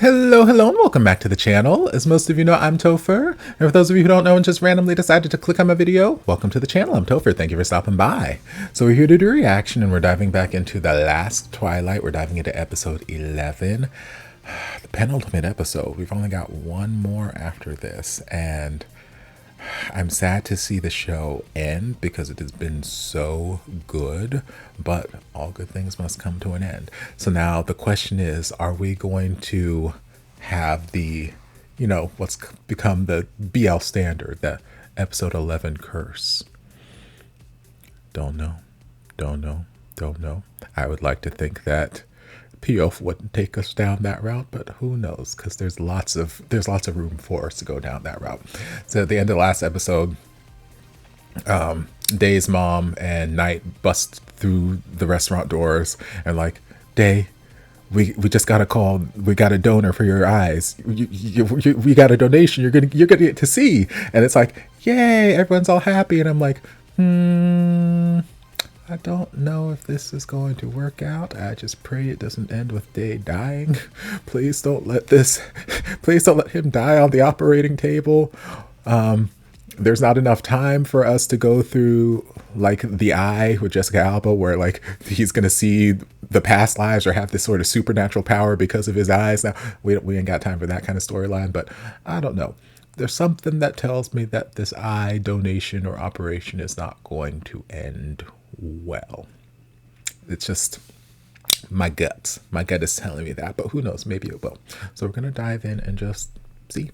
Hello, hello, and welcome back to the channel. As most of you know, I'm Topher. And for those of you who don't know and just randomly decided to click on my video, welcome to the channel. I'm Topher. Thank you for stopping by. So we're here to do a reaction, and we're diving back into the last Twilight. We're diving into episode 11, the penultimate episode. We've only got one more after this, and I'm sad to see the show end because it has been so good, but all good things must come to an end. So now the question is, are we going to have the, what's become the BL standard, the episode 11 curse? Don't know. I would like to think that P.O.F. wouldn't take us down that route, but who knows? Because there's lots of room for us to go down that route. So at the end of the last episode, Day's mom and Night bust through the restaurant doors and like, Day, we just got a call. We got a donor for your eyes. We got a donation. You're gonna get to see. And it's like, yay! Everyone's all happy, and I'm like, I don't know if this is going to work out. I just pray it doesn't end with Day dying. Please don't let him die on the operating table. There's not enough time for us to go through like The Eye with Jessica Alba, where like he's gonna see the past lives or have this sort of supernatural power because of his eyes. Now we ain't got time for that kind of storyline, but I don't know. There's something that tells me that this eye donation or operation is not going to end well. It's just my gut is telling me that, but who knows, maybe it will. So we're gonna dive in and just see.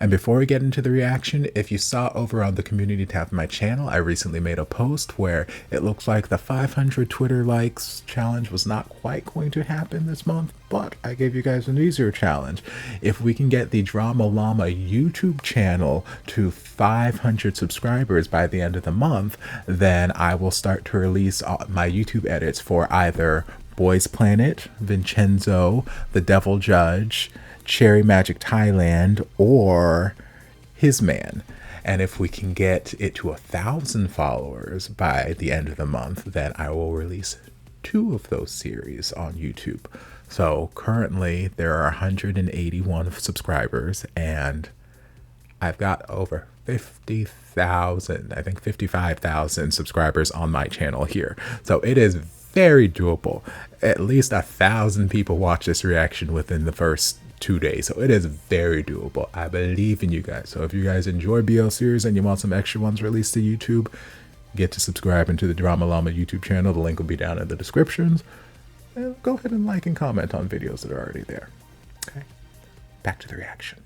And before we get into the reaction, if you saw over on the community tab of my channel, I recently made a post where it looks like the 500 Twitter likes challenge was not quite going to happen this month, but I gave you guys an easier challenge. If we can get the Drama Llama YouTube channel to 500 subscribers by the end of the month, then I will start to release my YouTube edits for either Boys Planet, Vincenzo, The Devil Judge, Cherry Magic Thailand, or His Man. And if we can get it to 1,000 followers by the end of the month, then I will release 2 of those series on YouTube. So currently there are 181 subscribers, and I've got over 50,000, I think 55,000 subscribers on my channel here. So it is very doable. At least 1,000 people watch this reaction within the first 2 days. So it is very doable. I believe in you guys. So if you guys enjoy BL series and you want some extra ones released to YouTube, get to subscribing to the Drama Llama YouTube channel. The link will be down in the descriptions. And go ahead and like and comment on videos that are already there. Okay, back to the reaction.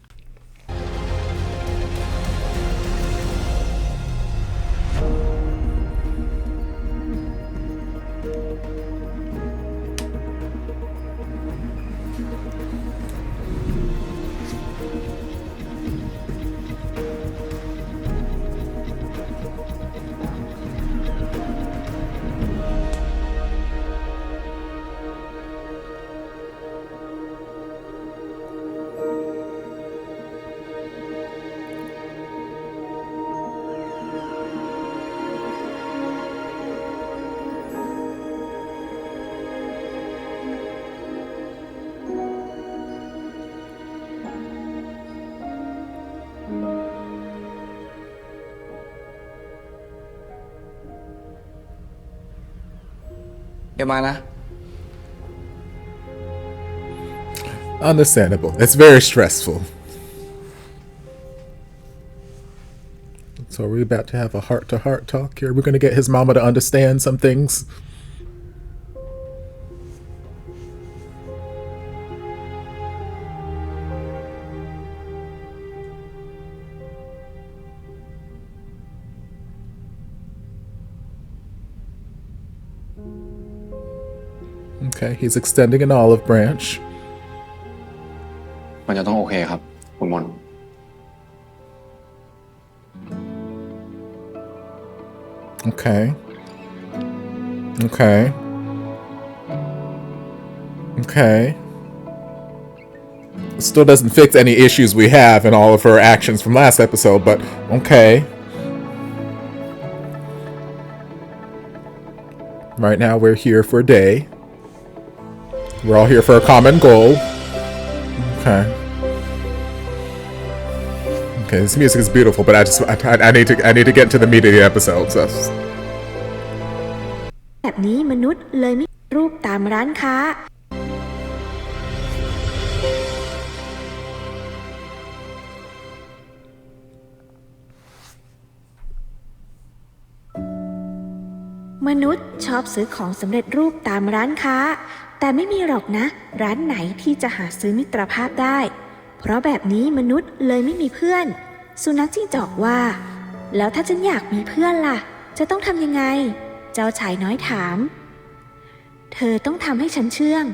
Understandable. It's very stressful. So are we about to have a heart-to-heart talk here? We're going to get his mama to understand some things. Okay, he's extending an olive branch. มันจะต้องโอเคครับคุณมน Okay. Still doesn't fix any issues we have in all of her actions from last episode, but okay. Right now we're here for a day. We're all here for a common goal. Okay. Okay, this music is beautiful, but I need to get into the meat of the episode. So. แบบนี้มนุษย์เลยไม่รูปตามร้านค้า มนุษย์ชอบซื้อของสำเร็จรูปตามร้านค้าแต่ไม่มีหรอกนะร้านไหนที่จะหาซื้อมิตรภาพได้เพราะแบบนี้มนุษย์เลยไม่มีเพื่อนสุนัขจิ้งจอกว่าแล้วถ้าฉันอยากมีเพื่อนล่ะจะต้องทำยังไงเจ้าชายน้อยถามเธอต้องทำให้ฉันเชื่อง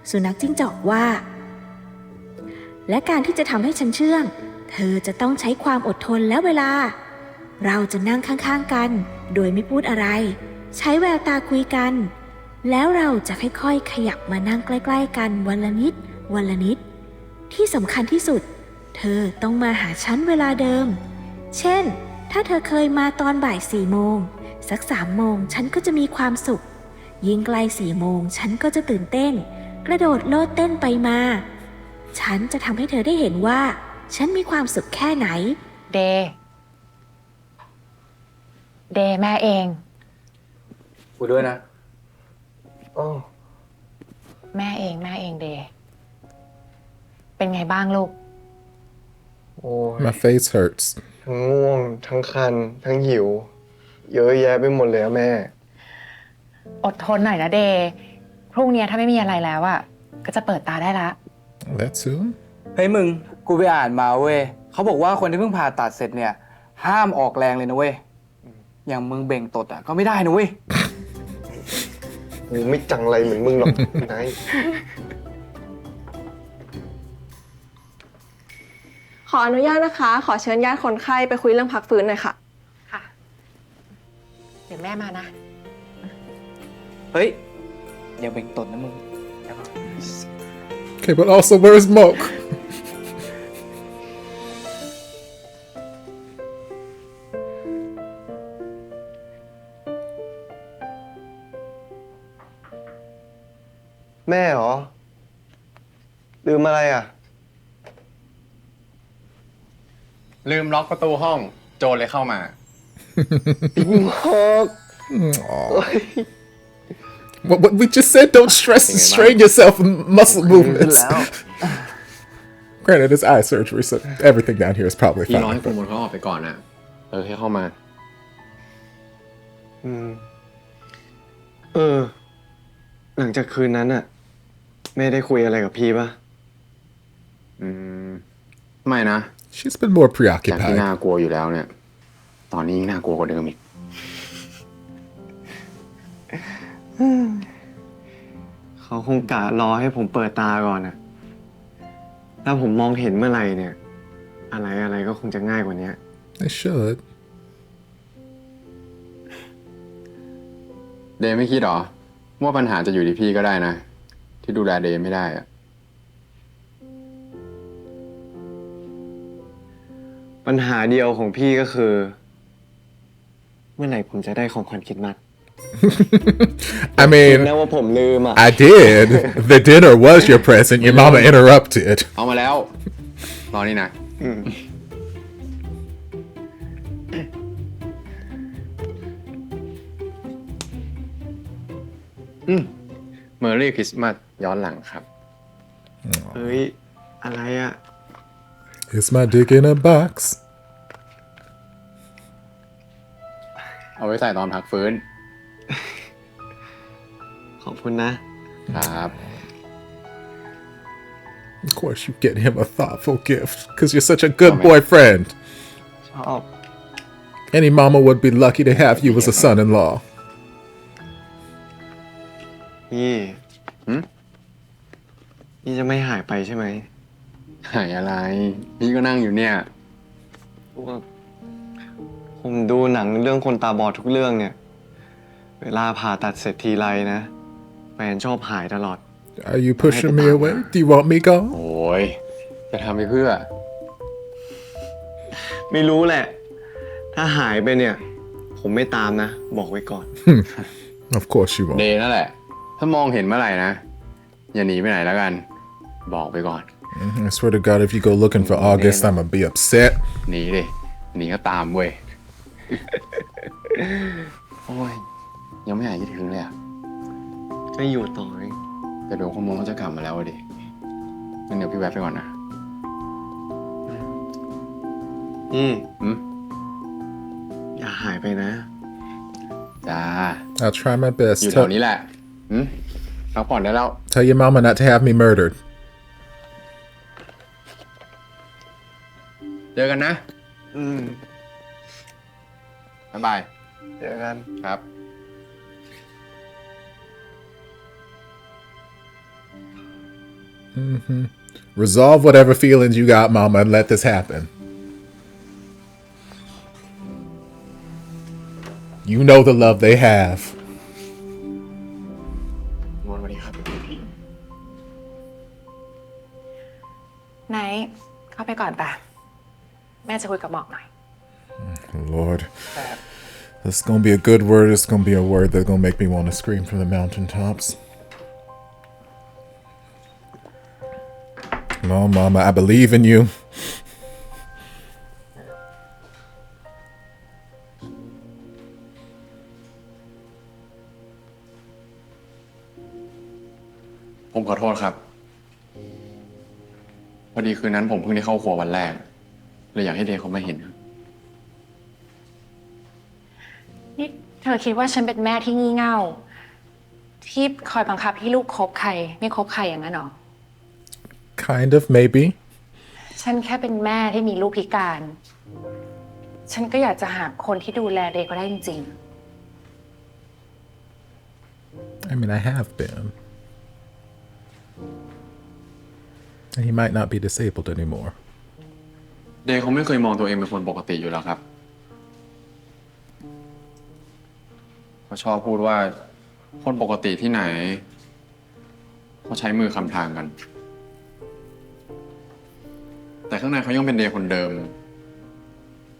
สุนัขจิ้งจอกว่าและการที่จะทำให้ฉันเชื่องเธอจะต้องใช้ความอดทนและเวลาเราจะนั่งข้างๆกันโดยไม่พูดอะไรใช้แววตาคุยกันแล้วเราจะค่อยๆขยับมานั่งใกล้ๆกันวันละนิดวันละนิดที่สำคัญที่สุดเธอต้องมาหาฉันเวลาเดิมเช่นถ้าเธอเคยมาตอนบ่าย4 โมงสัก3 โมงฉันก็จะมีความสุขยิ่งใกล้4 โมงฉันก็จะตื่นเต้นกระโดดโลดเต้นไปมาฉันจะทำให้เธอได้เห็นว่าฉันมีความสุขแค่ไหนเดแม่เองกูด้วยนะแม่เองเดเป็นไงบ้างลูกโอ้ย My face hurts. ทั้งง่วงทั้งคันทั้งหิวเยอะแยะไปหมดเลยอะแม่อดทนหน่อยนะเดพรุ่งนี้ถ้าไม่มีอะไรแล้วอ่ะก็จะเปิดตาได้ละ That soon? เฮ้ยมึงกูไปอ่านมาเว้ยเขาบอกว่าคนที่เพิ่งผ่าตัดเสร็จเนี่ยห้ามออกแรงเลยนะเว้ยอย่างมึงเบ่งตดอ่ะก็ไม่ได้นะเว้ยกูไม่จังไรเหมือนมึงหรอกนายขออนุญาตนะคะขอเชิญญาติคนไข้ไปคุยเรื่องพักฟื้นหน่อยค่ะค่ะเดี๋ยวแม่มานะเฮ้ยอย่าเบ่งตดนะมึง Okay, but also where's Moke? แม่เหรอลืมอะไรอ่ะลืมล็อกประตูห้องโจรเลยเข้ามา ปิ๊งฮอก What we just said, don't strain yourself in muscle movements. Granted, it's eye surgery, so everything down here is probably พี่รอ fine. ให้คุณมนเขาออกไปก่อนนะให้เข้ามาหลังจากคืนนั้นอ่ะแม่ได้คุยอะไรกับพี่ปะไม่นะ She's been more จากที่ preoccupied. น่ากลัวอยู่แล้วเนี่ยตอนนี้ยิ่งน่ากลัวกว่าเดิมอีกเขาคงกะรอให้ผมเปิดตาก่อนนะถ้าผมมองเห็นเมื่อไหร่เนี่ย อะไรก็คงจะง่ายกว่านี้ They should. เดย์ไม่คิดหรอว่าปัญหาจะอยู่ที่พี่ก็ได้นะที่ดูแลเดย์ไม่ได้อะปัญหาเดียวของพี่ก็คือเมื่อไหร่ผมจะได้ของขวัญคริสต์มาส I mean, นะว่าผมลืมอ่ะ I did. The dinner was your present. Your mama interrupted. เอามาแล้วรอนี่นะเมอร์รี่คริสต์มาสย้อนหลังครับ เฮ้ยอะไรอ่ะ It's my dick in a box. เอาไว้ใส่ตอนพักฟื้น ขอบคุณนะ ครับ Of course, you get him a thoughtful gift because you're such a good boyfriend. ชอบ Any mama would be lucky to have you as a son-in-law. นี่จะไม่หายไปใช่ไหม หายอะไร พี่ก็นั่งอยู่เนี่ย ผมดูหนังเรื่องคนตาบอดทุกเรื่องเนี่ย เวลาผ่าตัดเสร็จทีไรนะแฟนชอบหายตลอด Are you pushing me away? Do you want me โอ้ gone? ยจะทำไปเพื่อ ไม่รู้แหละ ถ้าหายไปเนี่ย ผมไม่ตามนะ บอกไว้ก่อน Of course you เด won't. ย์นั่นแหละ ถ้ามองเห็นเมื่อไหร่นะ อย่าหนีไปไหนแล้วกัน บอกไปก่อน I swear to God, if you go looking for August, I'm gonna be upset. หนีดิหนีก็ตามเว้ย โอ้ย ยังไม่หายคิดถึงเลยอ่ะ ก็อยู่ต่อเอง แต่เดี๋ยวคุณโมเขาจะกลับมาแล้วอะดิงั้นเดี๋ยวพี่แวะไปก่อนนะ อืม อย่า หายไปนะ จ้า I'll try my อยู่ best. แถวนี้แหละพักผ่อนได้แล้ว Tell your mama not to have me murdered. เจอกันนะ อืม บ๊ายบาย เจอกัน ครับ Resolve whatever feelings you got, mama, and let this happen. You know the love they have. มอนสวัสดีครับ ไหนเข้าไปก่อนป่ะ แม่จะคุยกับหมอกหน่อย Lord. This is gonna be a good word. It's gonna be a word that's gonna make me want to scream from the mountaintops. No, mama, I believe in you. ผมขอโทษครับ พอดีคืนนั้นผมเพิ่งได้เข้าครัววันแรก เลยอยากให้เดย์เขามาเห็น นี่เธอคิดว่าฉันเป็นแม่ที่งี่เง่า ที่คอยบังคับให้ลูกคบใคร ไม่คบใครอย่างนั้นหรอ Kind of, maybe. ฉันแค่เป็นแม่ที่มีลูกพิการ ฉันก็อยากจะหาคนที่ดูแลเด็กก็ได้จริง I mean, I have been. And he might not be disabled anymore. เดย์เขาไม่เคยมองตัวเองเป็นคนปกติอยู่แล้วครับเขาชอบพูดว่าคนปกติที่ไหนเขาใช้มือคำทางกัน แต่ข้างในเขายังเป็นเดย์คนเดิม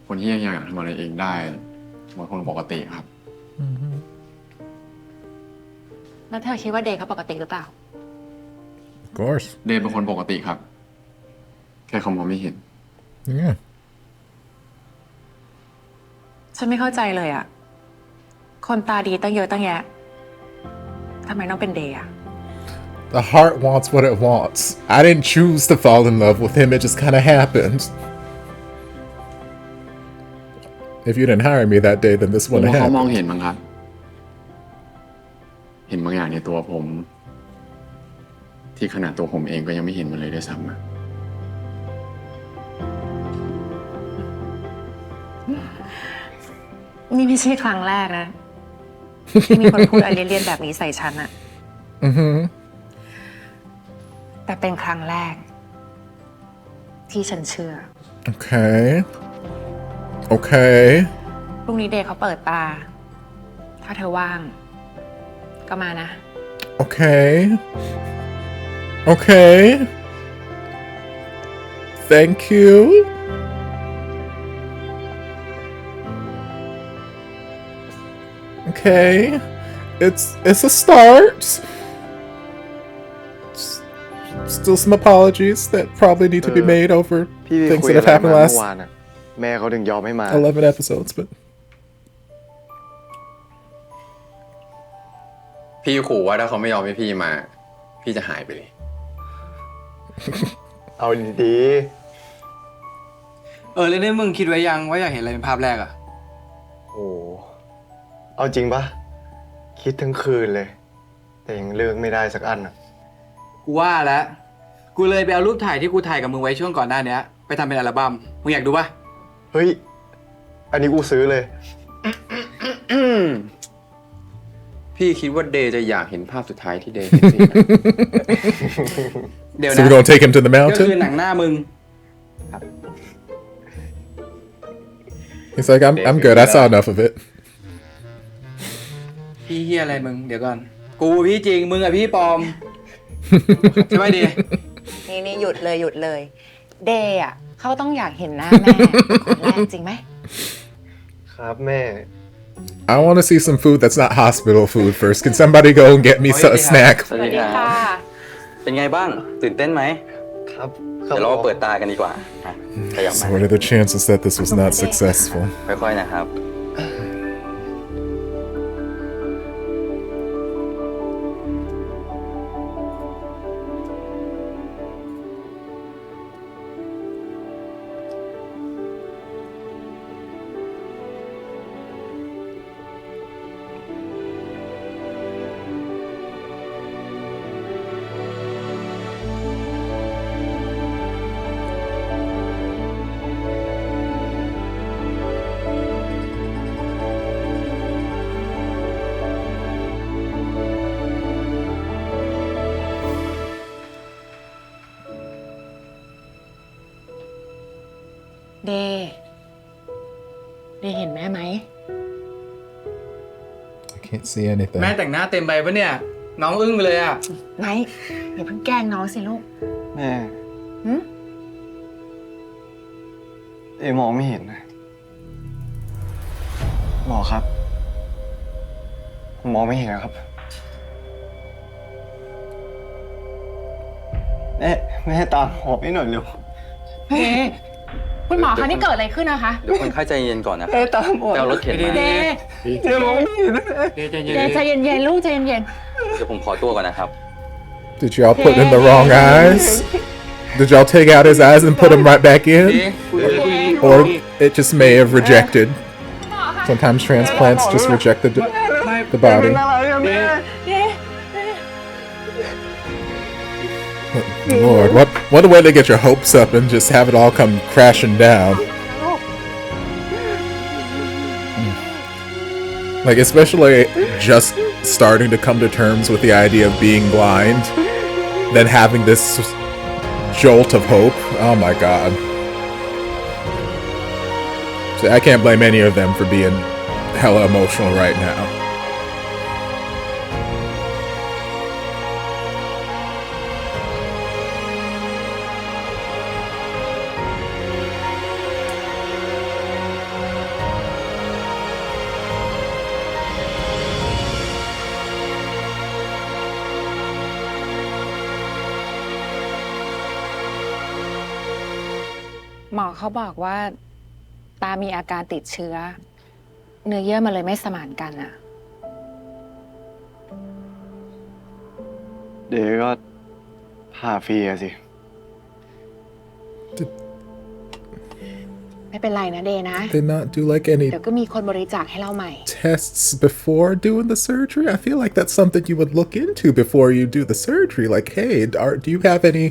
คนที่ยังอยากทำอะไรเองได้เหมือนคนปกติครับ ๆ แล้วเธอคิดว่าเด็กเขาปกติหรือเปล่า Of course. เดย์เป็นคนปกติครับ แค่เขามองไม่เห็น Yeah. ฉันไม่เข้าใจเลยอะคนตาดีตั้งเยอะตั้งแยะทำไมต้องเป็นเดย์อะ The heart wants what it wants. I didn't choose to fall in love with him. It just kind of happened. If you didn't hire me that day, then this ผม wouldn't ว่า have เขามอง happened. เห็นมั้งครับ เห็นบางอย่างในตัวผม ที่ขนาดตัวผมเองก็ยังไม่เห็นมันเลยด้วยซ้ำอะ นี่ไม่ใช่ครั้งแรกนะ ที่มีคนพูดอะไรเลี่ยนๆแบบนี้ใส่ฉันอะแต่เป็นครั้งแรก ที่ฉันเชื่อ Okay. Okay. พรุ่งนี้เดย์เขาเปิดตา ถ้าเธอว่าง ก็มานะ Okay. Okay. Thank you. Okay. It's a start. Still some apologies that probably need to be made over พี่ things คุย that อะไร have happened มาเมื่ last อวานอ่ะ แม่เขาถึงยอมให้มา 11 episodes, but พี่ขู่ว่าถ้าเขาไม่ยอมให้พี่มา พี่จะหายไปเลย เอาดี แล้วนี่มึงคิดไว้ยังว่าอยากเห็นอะไรเป็นภาพแรกอะ ๆโอ้เอาจริงปะคิดทั้งคืนเลย แต่ยังเลือกไม่ได้สักอันอ่ะ กูว่าแล้ว กูเลยไปเอารูปถ่ายที่กูถ่ายกับมึงไว้ช่วงก่อนหน้านี้ไปทำเป็นอัลบั้ม มึงอยากดูปะ เฮ้ย อันนี้กูซื้อเลย พี่คิดว่าเดย์จะอยากเห็นภาพสุดท้ายที่เดย์เห็นสิ เดี๋ยว so นะ we're gonna take him to the ก็คือ mountain. หนังหน้ามึง He's like, I'm good. I saw enough of it. พี่เฮียอะไรมึง เดี๋ยวก่อน กูพี่จริง มึงอะพี่ปลอม ใช่ไหมดี นี่หยุดเลย เดย์อะเขาต้องอยากเห็นหน้าแม่ คนแรกจริงไหม ครับแม่ I want to see some food that's not hospital food first. Can somebody go and get me a snack? สวัสดีค่ะ เป็นไงบ้าง ตื่นเต้นไหม ค ครับ เดี๋ยวเรามาเปิดตากันดีกว่าอ่ะขยับ So มา what are the chances that this was not successful? ค่อยๆนะครับ เดเห็นแม่ไหม I can't see anything. แม่แต่งหน้าเต็มใบปะเนี่ย น้องอึ้งไปเลยอ่ะ ไนท์อย่าเพิ่งแกล้งน้องสิลูก แม่ หืม มองไม่เห็นนะหมอครับผมมองไม่เห็นนะครับแม่ตามหอบให้หน่อยเร็ว เดคุณหมอคะนี่เกิดอะไรขึ้นนะคะ เดี๋ยวคนไข้ใจเย็นก่อนนะ ตามหอบ ไปเอารถเข็นมา เด มองไม่เห็น เดใจเย็นๆลูกใจเย็น เดี๋ยวผมขอตัวก่อนนะครับ Did y'all put in the wrong eyes? Did y'all take out his eyes and put them right back in? Or it just may have rejected. Sometimes transplants just reject the body. Lord, what a way to get your hopes up and just have it all come crashing down. Like, especially just starting to come to terms with the idea of being blind, then having this jolt of hope. Oh my god. See, I can't blame any of them for being hella emotional right now.หมอเขาบอกว่า ตามีอาการติดเชื้อ เนื้อเยื่อมันเลยไม่สมานกันอะ เดี๋ยวก็ผ่าฟรีอะสิ ไม่เป็นไรนะเดนะ Did not do like any เดี๋ยวก็มีคนบริจาคให้เราใหม่ tests before doing the surgery? I feel like that's something you would look into before you do the surgery. Like, hey, do you have any...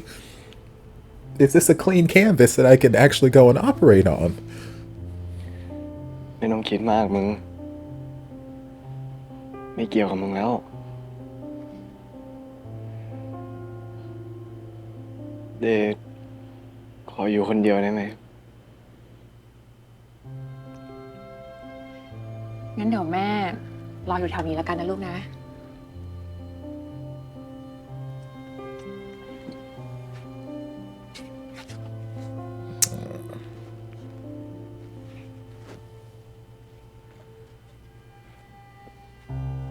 Is this a clean canvas that I can actually go and operate on? ไม่ต้องคิดมากมึง ไม่เกี่ยวกับมึงแล้ว เดชขออยู่คนเดียวได้ไหม งั้นเดี๋ยวแม่รออยู่แถวนี้แล้วกันนะลูกนะ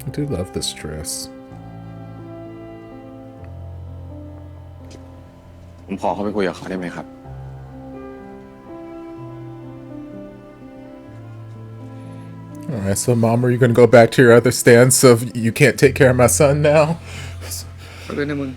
I do love this dress. ผมขอเข้าไปคุยกับเขาได้ไหมครับ Alright, so mom, are you gonna go back to your other stance of you can't take care of my son now? เอาด้วยนะมึง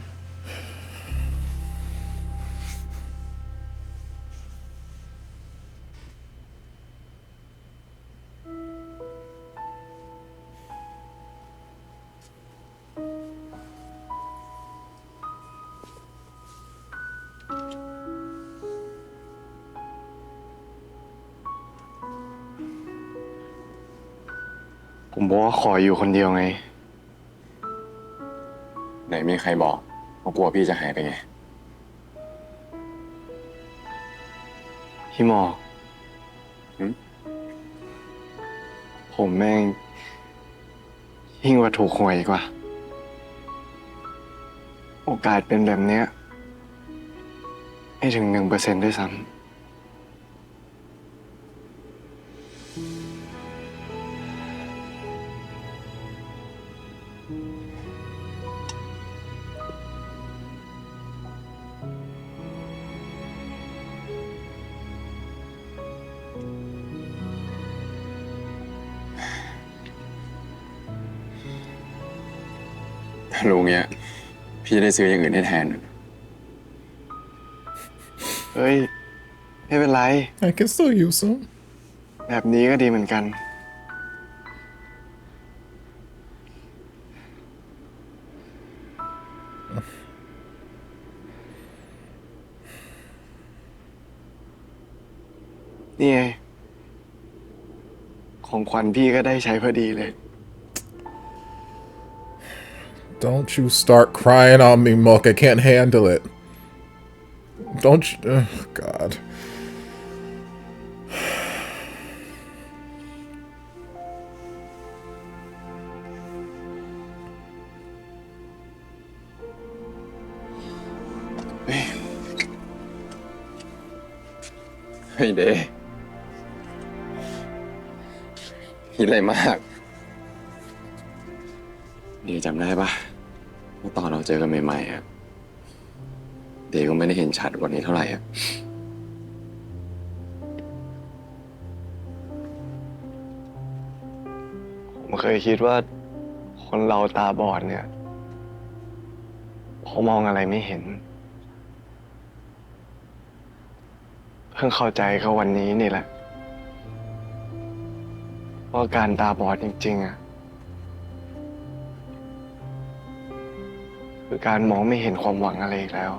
ผมบอกว่าขออยู่คนเดียวไง ไหนมีใครบอกว่ากลัวพี่จะหายไปไง พี่หมอ หืม ผมแม่งยิ่งกว่าถูกหวยอีกว่า โอกาสเป็นแบบเนี้ยไม่ถึง 1% ด้วยซ้ำ รู้เงี้ย พี่ได้ซื้ออย่างอื่นให้แทน เฮ้ย ไม่เป็นไร I can still use them. แบบนี้ก็ดีเหมือนกัน นี่ไง ของขวัญพี่ก็ได้ใช้พอดีเลย Don't you start crying on me, Mook. I can't handle it. Don't you... Oh, God. Hey, Day. คิดอะไรมากเดย์จำได้ปะว่าตอนเราเจอกันใหม่ๆอะเดย์ก็ไม่ได้เห็นชัดกว่านี้เท่าไหร่อะ ผมเคยคิดว่าคนเราตาบอดเนี่ยเขามองอะไรไม่เห็น เพิ่งเข้าใจเขาวันนี้นี่แหละว่าการตาบอดจริงๆอะคือการมองไม่เห็นความหวังอะไรอีกแล้ว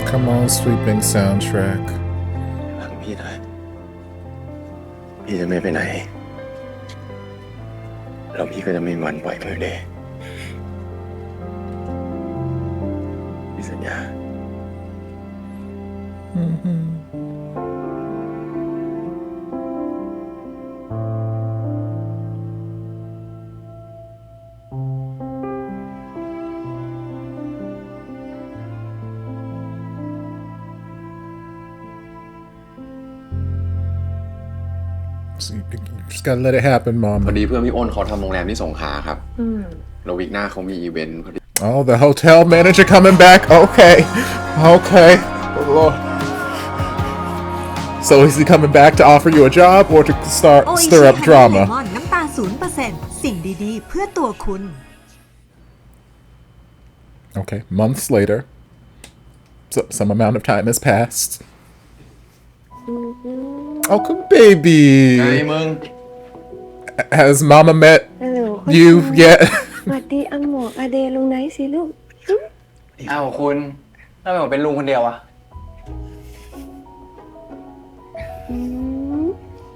Come on, sweeping soundtrack. รักพี่นะพี่จะไม่ไปไหนแล้วพี่ก็จะไม่หวั่นไหวมือเดย์พี่สัญญา So you just gotta let it happen, พอ Mama. ดีเพื่อนพี่อ้นเขาทำโรงแรมที่สงขลาครับแล้ววีคหน้าเขามีอีเวนต์พอดี Oh, the hotel manager coming back. Okay. Okay. Oh, Lord. So is he coming back to offer you a job or to start โออิชิ stir up ฮันนี่เล drama? มอนน้ำตาล 0% สิ่งดีๆ เพื่อตัวคุณ Okay. Months later, some amount of time has passed. Oh, good ไง baby. มึง Has Mama met ฮัลโหล you yet? สวัสดีอาหมวกอาเดลุงไหนสิลูก อ้าวคุณทำไมผมเป็นลุงคนเดียวอะ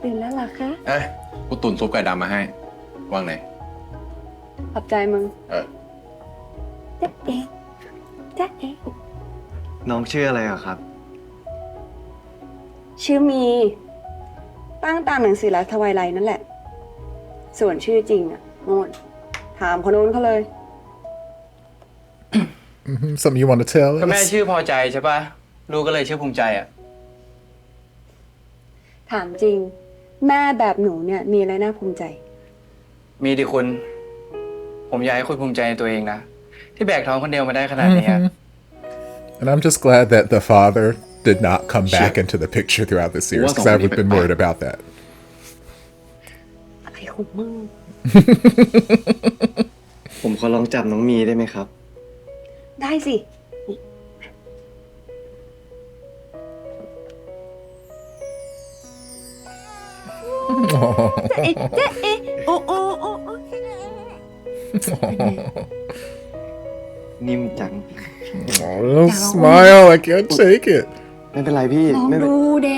ตื่นแล้วเหรอคะ เอ้ยกูตุนซุปไก่ดำมาให้วางไหน ขอบใจมึง จ๊ะเอ๋จ๊ะเอ๋ น้องชื่ออะไรอะครับ ชื่อมี ตั้งตามหนังสือรัฐไวไลนั่นแหละ ส่วนชื่อจริงอะโน่นถามคนนู้นเขาเลย Something you want to tell ก็แม่ us? ชื่อพอใจใช่ปะลูกก็เลยชื่อภูมิใจอะ ถามจริง แม่แบบหนูเนี่ยมีอะไรน่าภูมิใจ มีดิคุณ ผมอยากให้คุณภูมิใจในตัวเองนะ ที่แบกท้องคนเดียวมาได้ขนาดนี้อะ And I'm just glad that the father did not come back into the picture throughout the series because I would have been worried about that. อะไรของมึง ผมขอลองจับน้องมีได้ไหมครับ ได้สิ จ๊ะเอ๋จ๊ะเอ๋โอ้โอ้โอ้โอ้ นิ่มจัง Oh, don't smile. I can't take it. ไม่เป็นไรพี่ ลอง ไม่เป็น ดูเด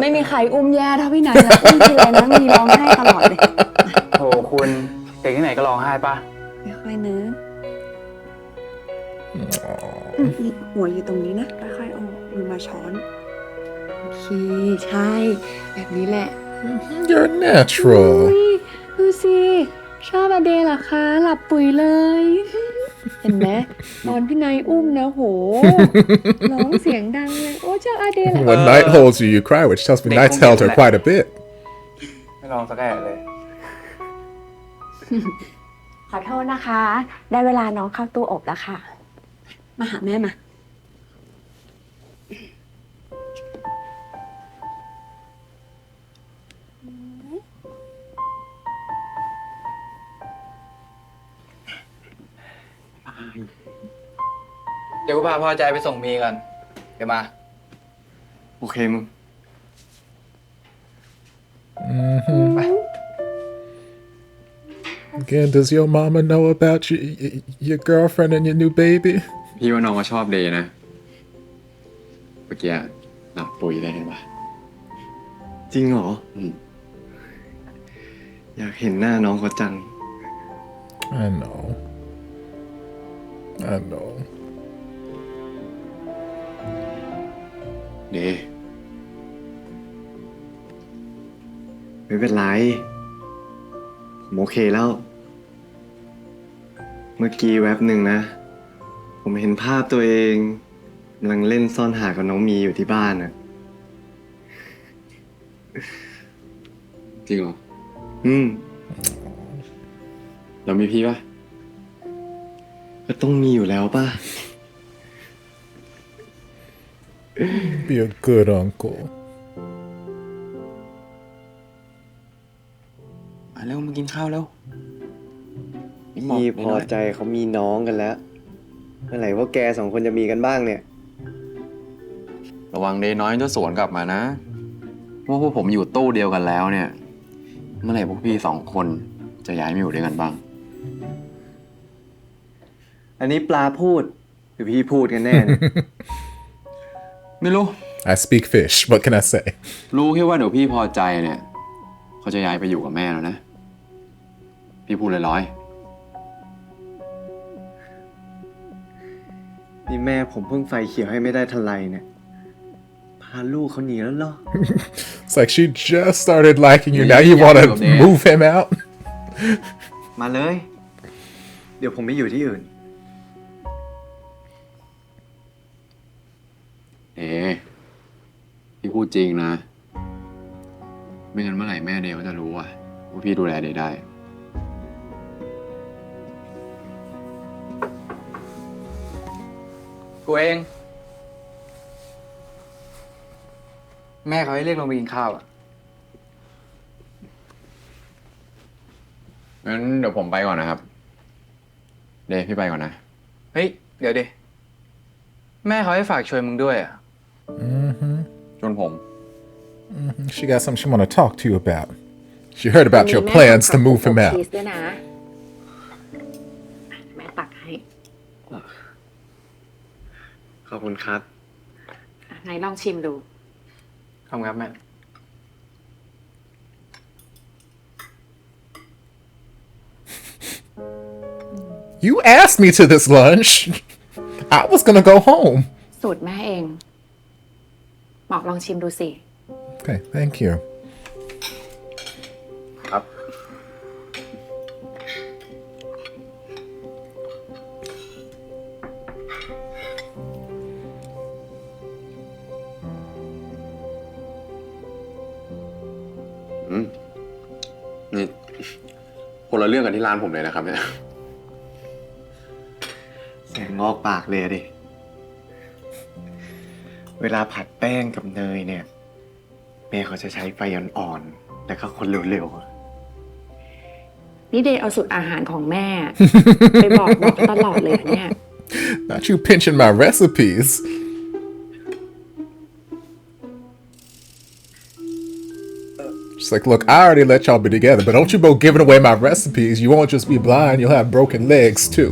ไม่มีใครอุ้มแย่เท่าพี่นายแล้วอุ้มทีไรนะมีร้องไห้ตลอดเลย โหคุณเด็กที่ไหนก็ร้องไห้ปะ ไม่ค่อยเนื้อะนี่หัวอยู่ตรงนี้นะค่อยๆเอามือมาช้อนโอเคใช่ แบบนี้แหละ You're natural. ดูสิชอบอเดเหรอคะหลับปุ๋ยเลย เห็นไหมตอนพี่นายอุ้มนะโหร้องเสียงดังเลยโอ้ชอบอเดเหรอ When Night holds you, you cry, which tells me Night's held her quite a bit. ไม่ลองสักแอะเลย ขอโทษนะคะ ได้เวลาน้องเข้าตู้อบแล้วค่ะ มาหาแม่มา เดี๋ยวกูพาพ่อใจไปส่งมีก่อนเดี๋ยวมา โอเคมึง Again, does your mama know about your girlfriend and your new baby? พี่ว่าน้องก็ชอบเดย์นะ เมื่อกี้หลับปุ๋ยเลยเห็นปะ จริงเหรอ อยากเห็นหน้าน้องเขาจัง I know. I know. เดย์ ไม่เป็นไร ผมโอเคแล้ว เมื่อกี้แว็บหนึ่งนะ ผมเห็นภาพตัวเองกำลังเล่นซ่อนหากับน้องมีอยู่ที่บ้านน่ะ จริงเหรอ เรามีพี่ปะ ก็ต้องมีอยู่แล้วป่ะ Be a good uncle. มาเร็วมากินข้าวแล้ว พี่พอใจเขามีน้องกันแล้ว เมื่อไหร่ว่าแกสองคนจะมีกันบ้างเนี่ย ระวังเดย์น้อยจะสวนกลับมานะว่าพวกผมอยู่ตู้เดียวกันแล้วเนี่ย เมื่อไหร่พวกพี่สองคนจะย้ายมาอยู่ด้วยกันบ้าง อันนี้ปลาพูดหรือพี่พูดกันแน่เนี่ย ไม่รู้ I speak fish. What can I say? รู้แค่ว่าเดี๋ยวพี่พอใจเนี่ยเขาจะย้ายไปอยู่กับแม่แล้วนะ พี่พูดลอย นี่แม่ผมเพิ่งไฟเขียวให้ไม่ได้ทันไรเนี่ย พาลูกเขาหนีแล้วเหรอ It's like she just started liking you. Now you want to move him out? มาเลย เดี๋ยวผมไม่อยู่ที่อื่น ๆพี่พูดจริงนะ ไม่งั้นเมื่อไหร่แม่เดย์เขาจะรู้ว่าพี่ดูแลเดย์ได้ กูเอง แม่เขาให้เรียกลงไปกินข้าวอ่ะ งั้นเดี๋ยวผมไปก่อนนะครับ เดย์พี่ไปก่อนนะ เฮ้ย เดี๋ยวดิ แม่เขาให้ฝากช่วยมึงด้วยอ่ะ ชวนผม She got something she want to talk to you about. She heard about your plans to move him ชี out. สด้วยนะ แม่ตักให้ ขอบคุณครับ ไหนลองชิมดู ขอบคุณครับแม่ You asked me to this lunch. I was gonna go home. สูตรแม่เอง หมอกลองชิมดูสิ Okay, thank you. ครับ นี่คนละเรื่องกันที่ร้านผมเลยนะครับเนี่ย แสงงอกปากเลยดิ เวลาผัดแป้งกับเนยเนี่ย แม่เขาจะใช้ไฟอ่อนๆแล้วก็คนเร็ว นี่เดย์เอาสูตรอาหารของแม่ ไปบอกตลอดเลยอะเนี่ย Not you pinching my recipes. She's like, look, I already let y'all be together, but don't you go giving away my recipes. You won't just be blind, you'll have broken legs too.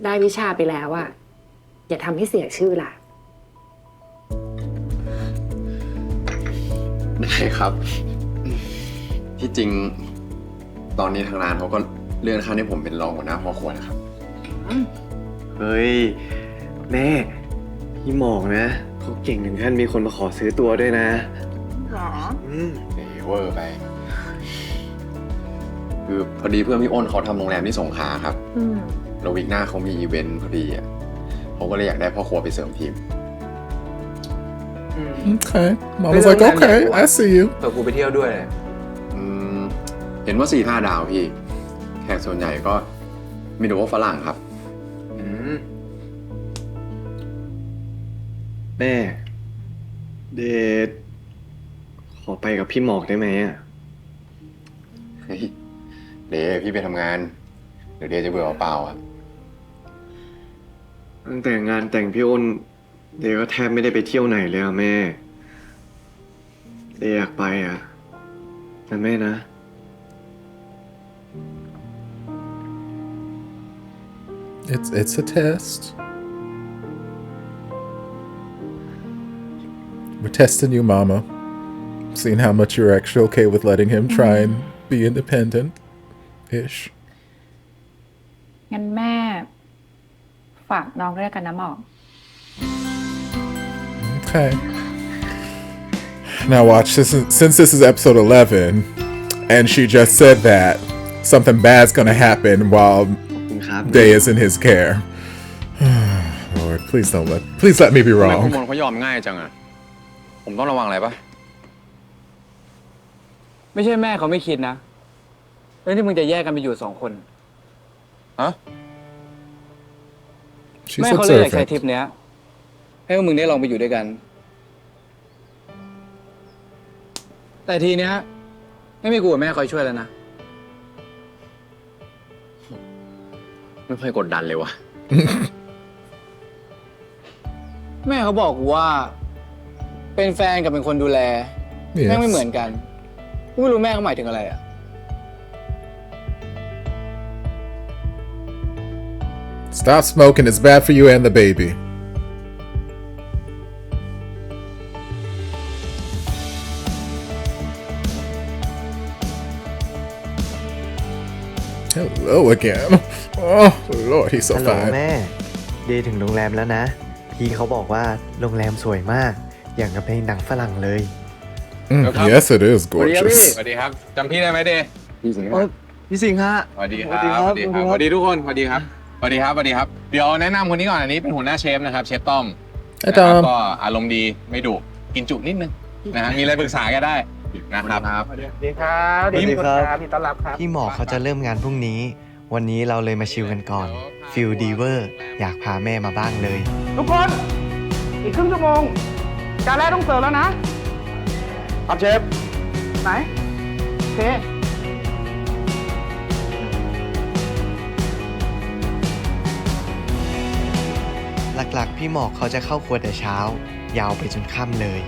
ได้วิชาไปแล้วอะอย่าทำให้เสียชื่อล่ะ ได้ครับ ที่จริง ตอนนี้ทางร้านเขาก็เลื่อนขั้นให้ผมเป็นรองหัวหน้าพ่อครัวนะครับ ๆ เฮ้ย แม่พี่หมอกนะเขาเก่งถึงขั้นมีคนมาขอซื้อตัวด้วยนะ หรอ เวอร์ไป คือพอดีเพื่อนพี่อ้นเขาทำโรงแรมที่สงขลาครับ แล้ววีคหน้าเขามีอีเวนต์พอดีอ่ะเขาก็เลยอยากได้พ่อครัวไปเสริมทีม Okay. Mom was like, okay, I see you. เปิดกูไปเที่ยวด้วย เห็นว่า4-5 ดาวพี่ แขกส่วนใหญ่ก็มีแต่ว่าฝรั่งครับ แม่ เดทขอไปกับพี่หมอกได้ไหมอ่ะ เฮ้ยเดย์พี่ไปทำงาน เดี๋ยวเดย์จะเบื่อเปล่าๆอ่ะ ตั้งแต่งานแต่งพี่อ้นเดย์ก็แทบไม่ได้ไปเที่ยวไหนเลยอะแม่เดย์อยากไปอะนะแม่นะ It's a test. We're testing you, Mama. Seeing how much you're actually okay with letting him try and be independent-ish. งั้นแม่ฝากน้องด้วยกันนะหมอก Okay. Now watch, since this is episode 11, and she just said that something bad's gonna happen while Day is in his care. Lord, please let me be ทำไม wrong. พวกมันเขายอมง่ายจังอะผมต้องระวังอะไรปะ ไม่ใช่แม่เขาไม่คิดนะเรื่องที่มึงจะแยกกันไปอยู่2 คน ฮะ She's แม่เขาเลยอยากใช้ observant. ทริปเนี้ยให้พวกมึงได้ลองไปอยู่ด้วยกัน แต่ทีเนี้ยไม่มีกูกับแม่คอยช่วยแล้วนะ ไม่ค่อยกดดันเลยวะ แม่เขาบอกกูว่า เป็นแฟนกับเป็นคนดูแล แม่งไม่เหมือนกันกูไม่รู้แม่เขาหมายถึงอะไรอ่ะ Stop smoking, it's bad for you and the baby. Hello again. Oh, Lord, he's so ฮัลโหล fine. แม่ เดย์ถึงโรงแรมแล้วนะ พี่เขาบอกว่าโรงแรมสวยมาก อย่างกับในหนังฝรั่งเลย Yes, it is สวัสดีครับพี่ gorgeous. สวัสดีครับจำพี่ได้ไหมเดย์พี่สิงห์ พี่สิงห์ฮะ สวัสดีครับสวัสดีครับสวัสดีทุกคนสวัสดีครับสวัสดีครับสวัสดีครับเดี๋ยวแนะนำคนนี้ก่อนอันนี้เป็นหัวหน้าเชฟนะครับเชฟต้อม Hi นะครับ Tom. ก็อารมณ์ดีไม่ดุกินจุนิดนึงนะฮะมีอะไรปรึกษาก็ได้นะครับ สวัสดีครับ สวัสดีครับ พี่ต้อนรับครับ พี่หมอเขาจะเริ่มงานพรุ่งนี้ วันนี้เราเลยมาชิลกันก่อน ฟิลดีเวอร์ อยากพาแม่มาบ้างเลย ทุกคน อีกครึ่งชั่วโมง จานแรกต้องเสิร์ฟแล้วนะ ครับเชฟ ไหนโอเค หลักๆ พี่หมอกเขาจะเข้าครัวแต่เช้า ยาวไปจนค่ำเลย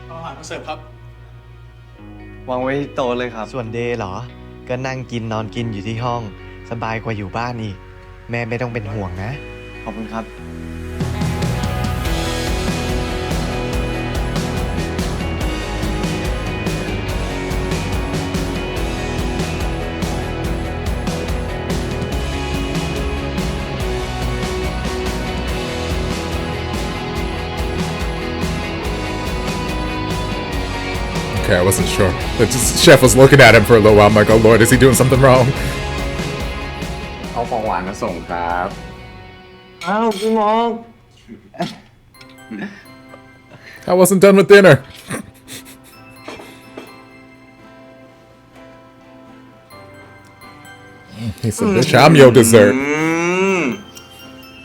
อาหารมาเสิร์ฟครับ วางไว้ที่โต๊ะเลยครับ ส่วนเดย์เหรอ ก็นั่งกินนอนกินอยู่ที่ห้อง สบายกว่าอยู่บ้านอีก แม่ไม่ต้องเป็นห่วงนะ ขอบคุณครับ Okay, I wasn't sure. The chef was looking at him for a little while. I'm like, oh Lord, is he doing something wrong? เอาของหวานมาส่งครับ อ้าวพี่หมอก I wasn't done with dinner. He said, bitch, I'm your dessert.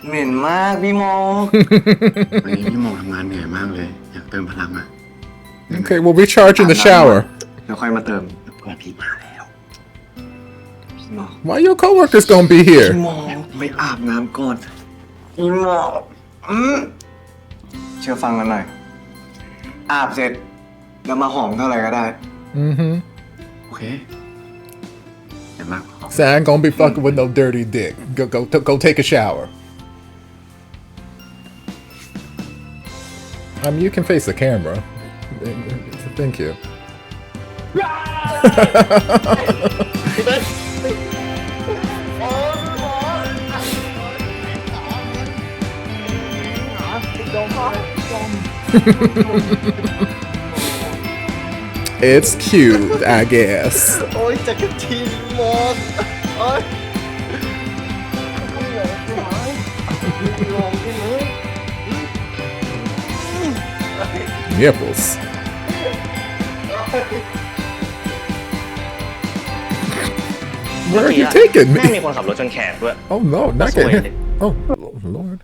เหม็นมากพี่หมอก วันนี้พี่หมอทำงานเหนื่อยมากเลย อยากเติมพลังอะ Okay, we'll recharge in the shower. แล้วค่อยมาเติม เพื่อนพี่มาแล้ว Why your coworkers gonna be พี่ here? หมอกไปอาบน้ำก่อนพี่หมอกเชื่อฟังกันหน่อย อาบเสร็จ แล้วมาหอมเท่าไหร่ก็ได้ Mm-hmm. โอเคเดี๋ยวมาก So I ain't gonna be fucking with no dirty dick. Go take a shower. You can face the camera. Thank you. It's cute, I guess. โอ้ยจักรทีหมอกโอ้ย Nipples. Where are you taking แม่ง me? มีคนขับรถชนแขกด้วย Oh no, not getting hit. Oh Lord.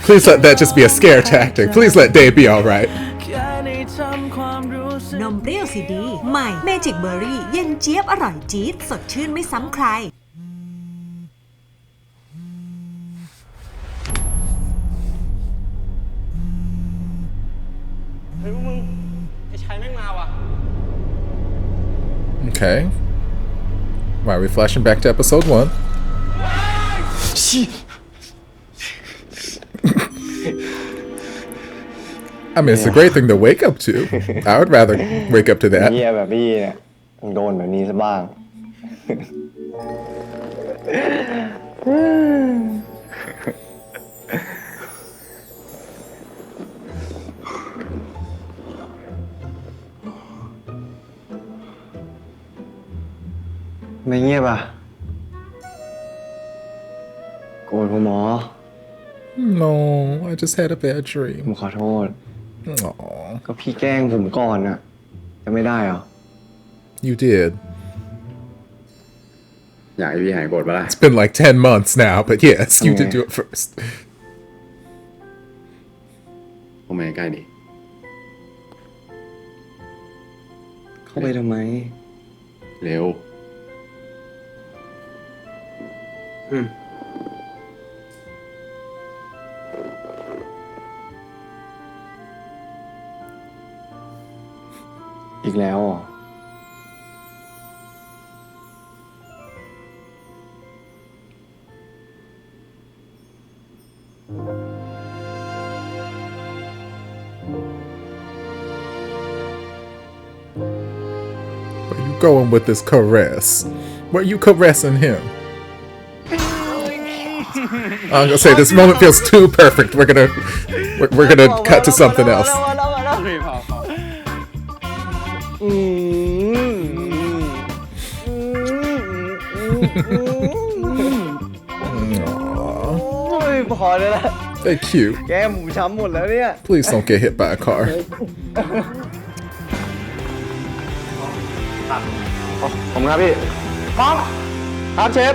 Please let that just be a scare tactic. Please let Dave be alright. นมเปรี้ยวสีดี ใหม่เมจิกเบอร์รี่เย็นเจี๊ยบอร่อยจี๊ดสดชื่นไม่ซ้ำใครเฮ้ยมึงไอ้ชายแม่งมาว่ะ Okay. Why are we flashing back to episode 1? I mean, it's a great thing to wake up to. I would rather wake up to เฮี that. ยแบบพี่เนี่ยต้องโดนแบบนี้ซะบ้าง ไม่เงียบอ่ะโกรธผมหมอ No, I just had a bad ผม dream. ขอโทษ Aw, ก็พี่แกล้งผมก่อนอ่ะ จะไม่ได้เหรอ you did. อยากให้พี่หายโกรธปะล่ะ It's been like 10 months now, but yes, you did do it first. เข้ามาใกล้ดิ เข้าไปทำไม เร็ว อีกแล้วเหรอ Where you going with this caress? Where you caressing him? I'm gonna say this moment feels too perfect. We're gonna cut to something else. Aw, พอได้แล้ว they're cute. แก้มหมูช้ำหมดแล้วเนี่ย Please don't get hit by a car. ผมครับพี่พร้อมครับเชฟ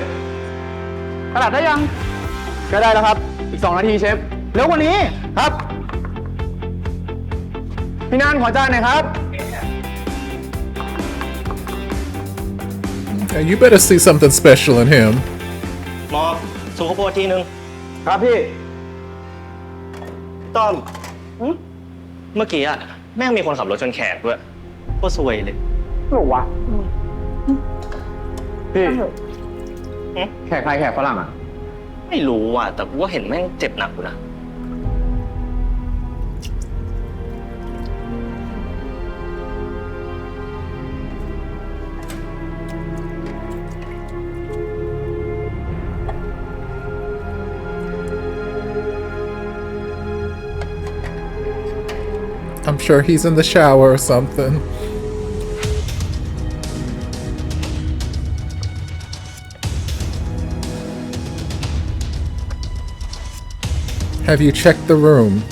กระดาษได้ยังก็ได้แล้วครับอีก2 นาทีเชฟเร็วกว่านี้ครับพี่นานขอจานหน่อยครับ Yeah, you better see something special in him. หมอส่งข้าวโพดทีนึง ครับพี่ ต้อมเมื่อกี้อะแม่งมีคนขับรถชนแขกด้วยโคตรซวยเลย หรอวะพี่แขกใครแขกฝรั่งอ่ะ ไม่รู้อ่ะแต่กูว่าเห็นแม่งเจ็บหนักอยู่นะ I'm sure he's in the shower or something. Have you checked the room?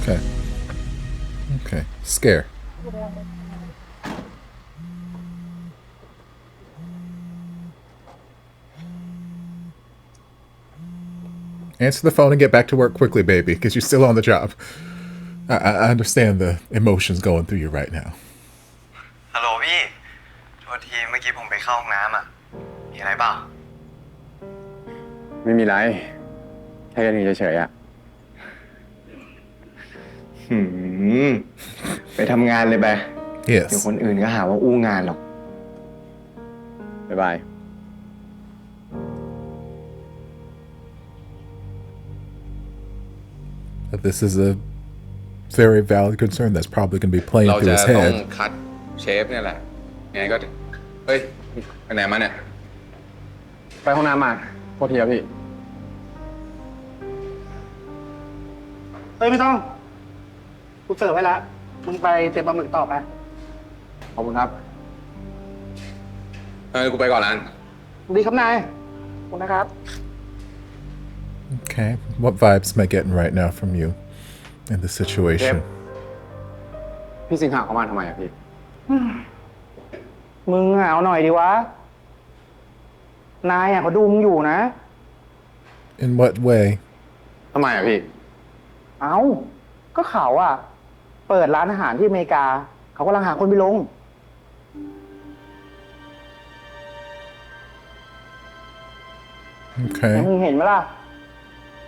Okay. Okay. Scare. Answer the phone and get back to work quickly, baby, because you're still on the job. I understand the emotions going through you right now. ฮัลโหลพี่ โทษทีเมื่อกี้ผมไปเข้าห้องน้ำอ่ะ มีอะไรเปล่า ไม่มีไร แค่กันเฉยๆอะ ไปทำงานเลยไป Yes. เดี๋ยวคนอื่นก็หาว่าอู้งานหรอก บ๊ายบาย But this is a very valid concern that's probably going to be playing เรา through จะ his ต้อง head. คัดเชฟเนี่ยแหละยังไงก็ เฮ้ยไปไหนมาเนี่ย ไปห้องน้ำมาโทษทีครับพี่เฮ้ยไม่ต้องกูเสิร์ฟไว้แล้วมึงไปเตรียมปลาหมึกต่อไปขอบคุณครับ กูไปก่อนแล้ว ดีครับนายขอบคุณนะครับ Okay. What vibes am I getting right now from you in this situation? พี่สิงหาเข้ามาทำไมอะพี่ มึงเอาหน่อยดีวะ นายอะเขาดูมึงอยู่นะ In what way? ทำไมอะพี่ เอ้าก็เขาอะเปิดร้านอาหารที่อเมริกา เขากำลังหาคนไปลง Okay. มึงเห็นไหมล่ะ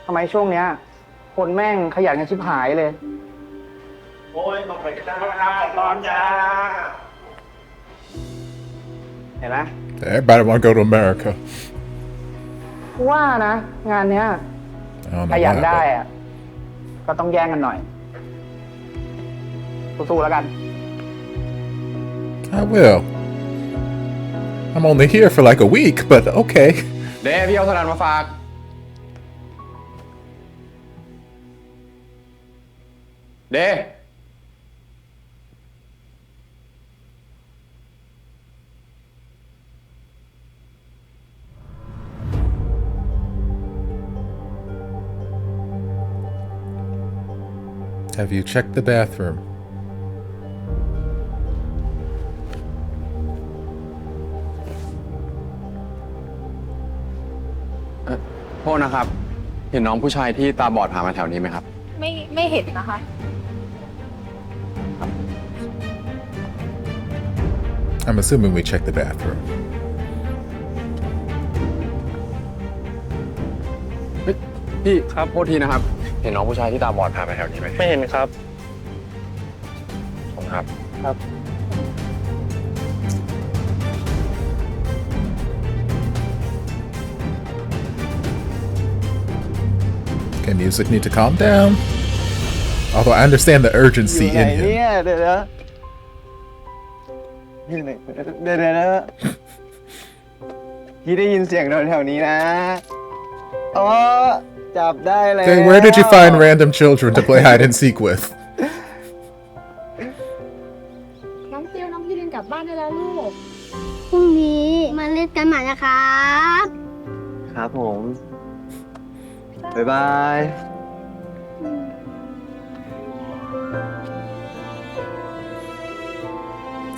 ทำไมช่วงเนี้ย คนแม่งขยันกันชิบหายเลย โอ้ยต้องไปกันร้อนจ้าเห็นไหม Everybody want to go to America. ว่านะ งานเนี้ย I don't ข know ยัน why, ได้ but อะก็ต้องแย่งกันหน่อย สู้ๆแล้วกัน I will. I'm only here for like a week, but okay. เด้พี่เอาสลัดมาฝาก เด้ Have you checked the bathroom? โทษนะครับ เห็นน้องผู้ชายที่ตาบอดผ่านมาแถวนี้ไหมครับ ไม่เห็นนะคะ I'm assuming we checked the bathroom. พี่ครับโทษทีนะครับ เห็นน้องผู้ชายที่ตาบอดผ่านมาแถวนี้ไหม ไม่เห็นครับ ผมครับ ครับ Okay, music need to calm down. Although I understand the urgency อยู่ไหน in เนี่ him. ยเดี๋ยวนะอยู่ไหนเดี๋ยวนะพี่ได้ยินเสียงแถวๆนี้นะอ๋อจับได้แล้ว Okay, where did you find random children to play hide and seek with? น้องเตียวน้องพี่ลินกลับบ้านได้แล้วลูก พรุ่งนี้มาเล่นกันใหม่นะครับ ครับผม บ๊ายบาย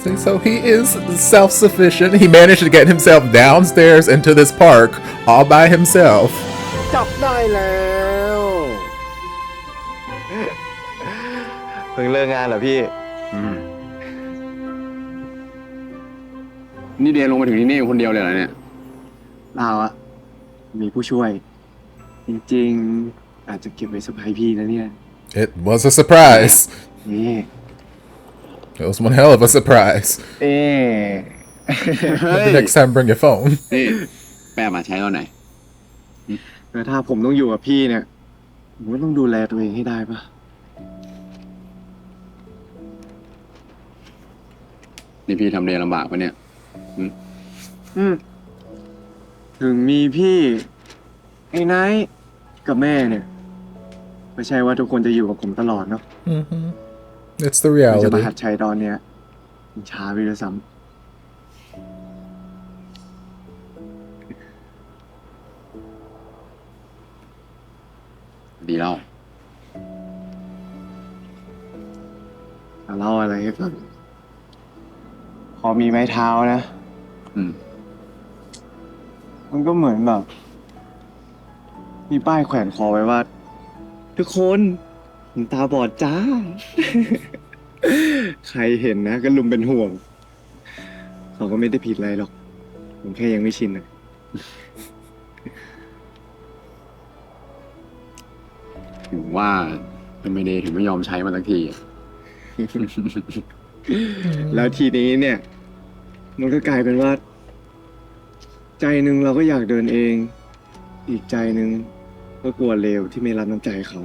See, so he is self-sufficient. He managed to get himself downstairs into this park all by himself. จับได้แล้วเพิ่งเลิกงานเหรอพี่ นี่เดนลงมาถึงที่นี่คนเดียวเลยเหรอเนี่ย เราอะมีผู้ช่วย จริงๆ อาจจะเก็บไว้เซอร์ไพรส์พี่นะเนี่ย It was a surprise. นี่ It was one hell of a surprise. เอ๊ะ Maybe next time bring your phone. นี่แปะมาใช้ตอนไหน แต่ถ้าผมต้องอยู่กับพี่เนี่ย ผมก็ต้องดูแลตัวเองให้ได้ปะ นี่พี่ทำเดนลำบากปะเนี่ย ถึงมีพี่ ไอ้ไนท์กับแม่เนี่ย ไม่ใช่ว่าทุกคนจะอยู่กับผมตลอดเนาะ Mm-hmm. It's the จะมา reality. หัดใช้ตอนเนี้ยมันช้าไปด้วยซ้ ดีแล้ว ำเล่าอะไรให้ฟังพอมีไม้เท้านะ มันก็เหมือนแบบ มีป้ายแขวนคอไว้ว่า ทุกคนผมตาบอดจ้า ใครเห็นนะก็ลุมเป็นห่วง เขาก็ไม่ได้ผิดอะไรหรอก ผมแค่ยังไม่ชินนะ ถึงว่าทำไมเดย์ถึงไม่ยอมใช้มันสักทีอะ แล้วทีนี้เนี่ย มันก็กลายเป็นว่า ใจหนึ่งเราก็อยากเดินเอง อีกใจหนึ่งก็กลัวเลวที่ไม่รับน้ำใจเขา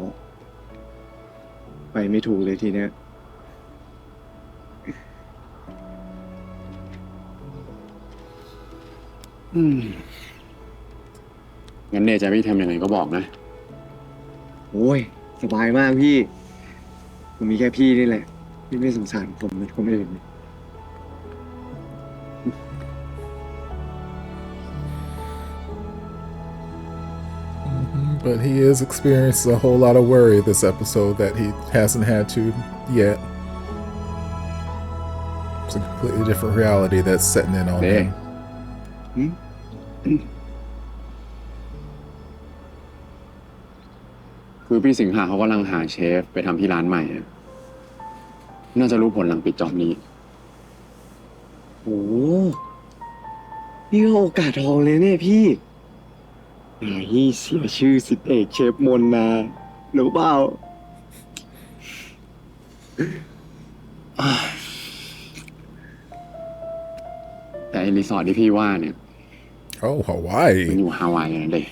ไปไม่ถูกเลยทีเนี้ย งั้นเดย์จะไม่ทำยังไงก็บอกนะ โอ้ย สบายมากพี่ ผมมีแค่พี่นี่แหละ พี่ไม่สงสารผมเป็นคนอื่น But he is experiencing a whole lot of worry this episode that he hasn't had to yet. It's a completely different reality that's setting in on him. ก คือพี่สิงหาเขากำลังหาเชฟไปทำที่ร้านใหม่อะน่าจะรู้ผลหลังปิดจ็อบนี้ โอ้นี่ก็โอกาสทองเลยเนี่ยพี่ไหนเสียชื่อสิทธิเอกเชฟมนนะรู้เปล่า แต่ไอ้รีสอร์ทที่พี่ว่าเนี่ย Oh, Hawaii. มันอยู่ฮาวายนะเด็ก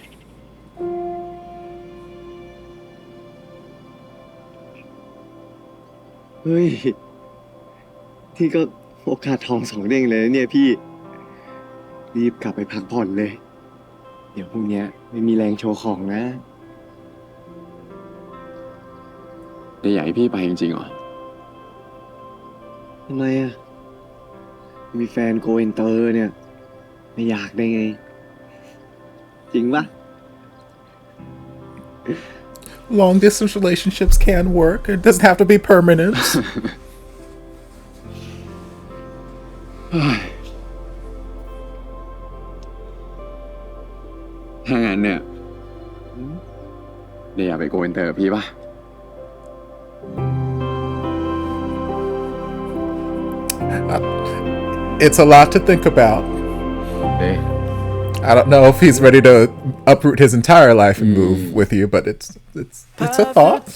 เฮ้ยที่ก็โอกาสทองสองเด้งเลยนะเนี่ยพี่ รีบกลับไปพักผ่อนเลย เดี๋ยวพรุ่งนี้ไม่มีแรงโชว์ของนะ เดี๋ยวอยากให้พี่ไปจริงๆเหรอ ทำไมอ่ะ มีแฟนโกอินเตอร์เนี่ย ไม่อยากได้ไง จริงปะ Long distance relationships can work. It doesn't have to be permanent. ถ้างั้นเนี่ยเดี๋ยวอยากไปโกอินเตอร์กับพี่ป่ะ It's a lot to think about. เด้ I don't know if he's ready to uproot his entire life and move with you, but it's a thought.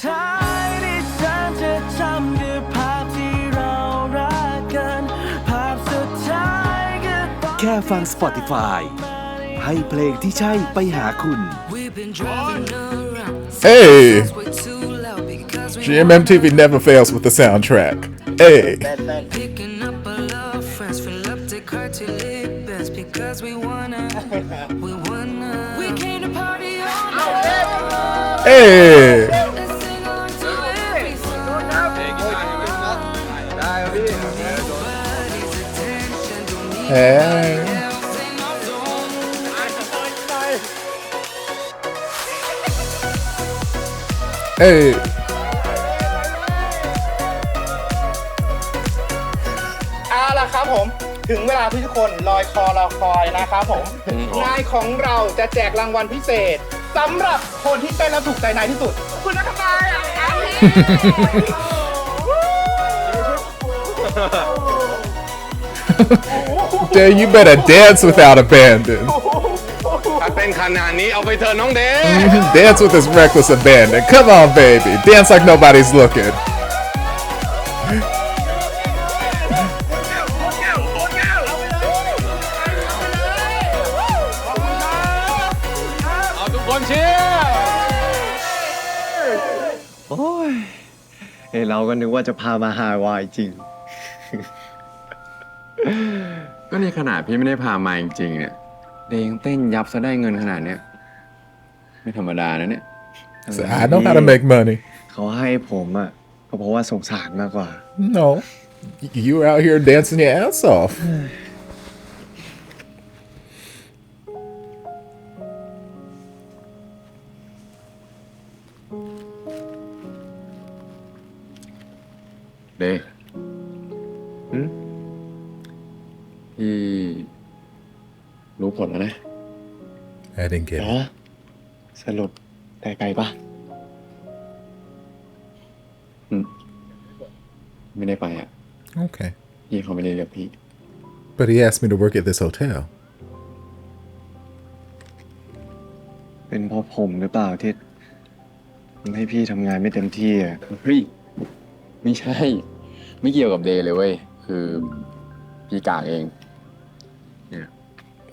แค่ฟัง Spotify ให้เพลงที่ใช่ไปหาคุณ Hey! GMMTV never fails with the soundtrack. Hey! Hey! Hey! Hey! เอาล่ะครับผม ถึงเวลาที่ทุกคนรอคอยนะครับผม นายของเราจะแจกรางวัลพิเศษสำหรับคนที่เต้นแล้วถูกใจนายที่สุด คุณนักบายอ่ะ Dad, you better dance without abandon. ถ้าเป็นขนาดนี้เอาไปเถอะน้องเด้ Dance with this reckless abandon. Come on, baby. Dance like nobody's looking. เอาทุกคนเชียร์ โอ้ยเราก็นึกว่าจะพามาฮาวายจริง ก็นี่ขนาดพี่ไม่ได้พามาจริงๆเนี่ยเดยังเต้นยับซะได้เงินขนาดเนี้ยไม่ธรรมดานะเนี่ย So I know how to make money. เขาให้ผมอ่ะก็เพราะว่าสงสารมากกว่า No. You were out here dancing your ass off. เดพี่รู้ผลแล้วนะ I didn't get it. สรุปได้ไปปะ ไม่ได้ไปอ่ะ Okay. พี่เขาไม่ได้เรียกพี่ But he asked me to work at this hotel. เป็นเพราะผมหรือเปล่าที่ทำให้พี่ทำงานไม่เต็มที่อ่ะ เฮ้ยไม่ใช่ ไม่เกี่ยวกับเดย์เลยเว้ย คือพี่กากเอง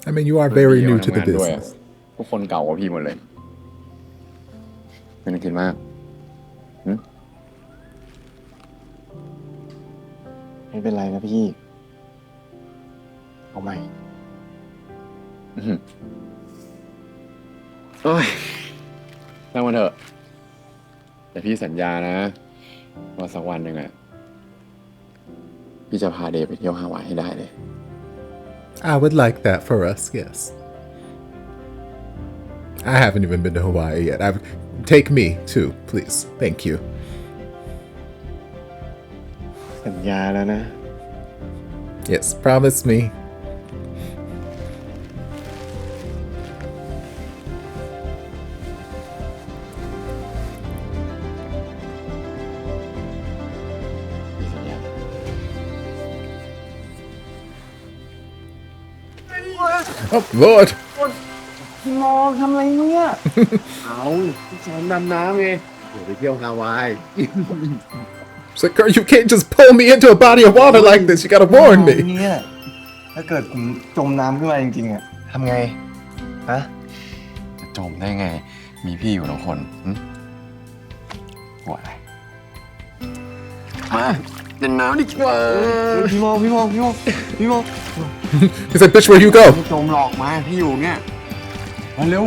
I mean, you are very new to the ด้วย business. ทุกคนเก่ากว่าพี่หมดเลยไม่ต้องคิดมาก ไม่เป็นไรนะพี่ เอาใหม่ โอ้ยช่างมันเถอะ แต่พี่สัญญานะว่าสักวันหนึ่งอ่ะ พี่จะพาเดย์ไปเที่ยวฮาวายให้ได้เลย I would like that for us, yes. I haven't even been to Hawaii yet. Take me too, please. Thank you. สัญญาแล้วนะ Yes, promise me. Oh Lord พี่มองทำอะไรเนี่ย เอาสอนดำน้ำไงเดี๋ยวไปเที่ยวฮาวาย It's like, girl, you can't just pull me into a body of water like this. You gotta warn me. เนี่ยถ้าเกิดผมจมน้ำขึ้นมาจริงๆอะทำไงฮะ จะจมได้ไง มีพี่อยู่2 คนหัวอะไร มาเล่นน้ำดีกว่า พี่มอง He's like, bitch, where you go? ไม่จมหลอกมาพี่อยู่เนี่ยมาเร็ว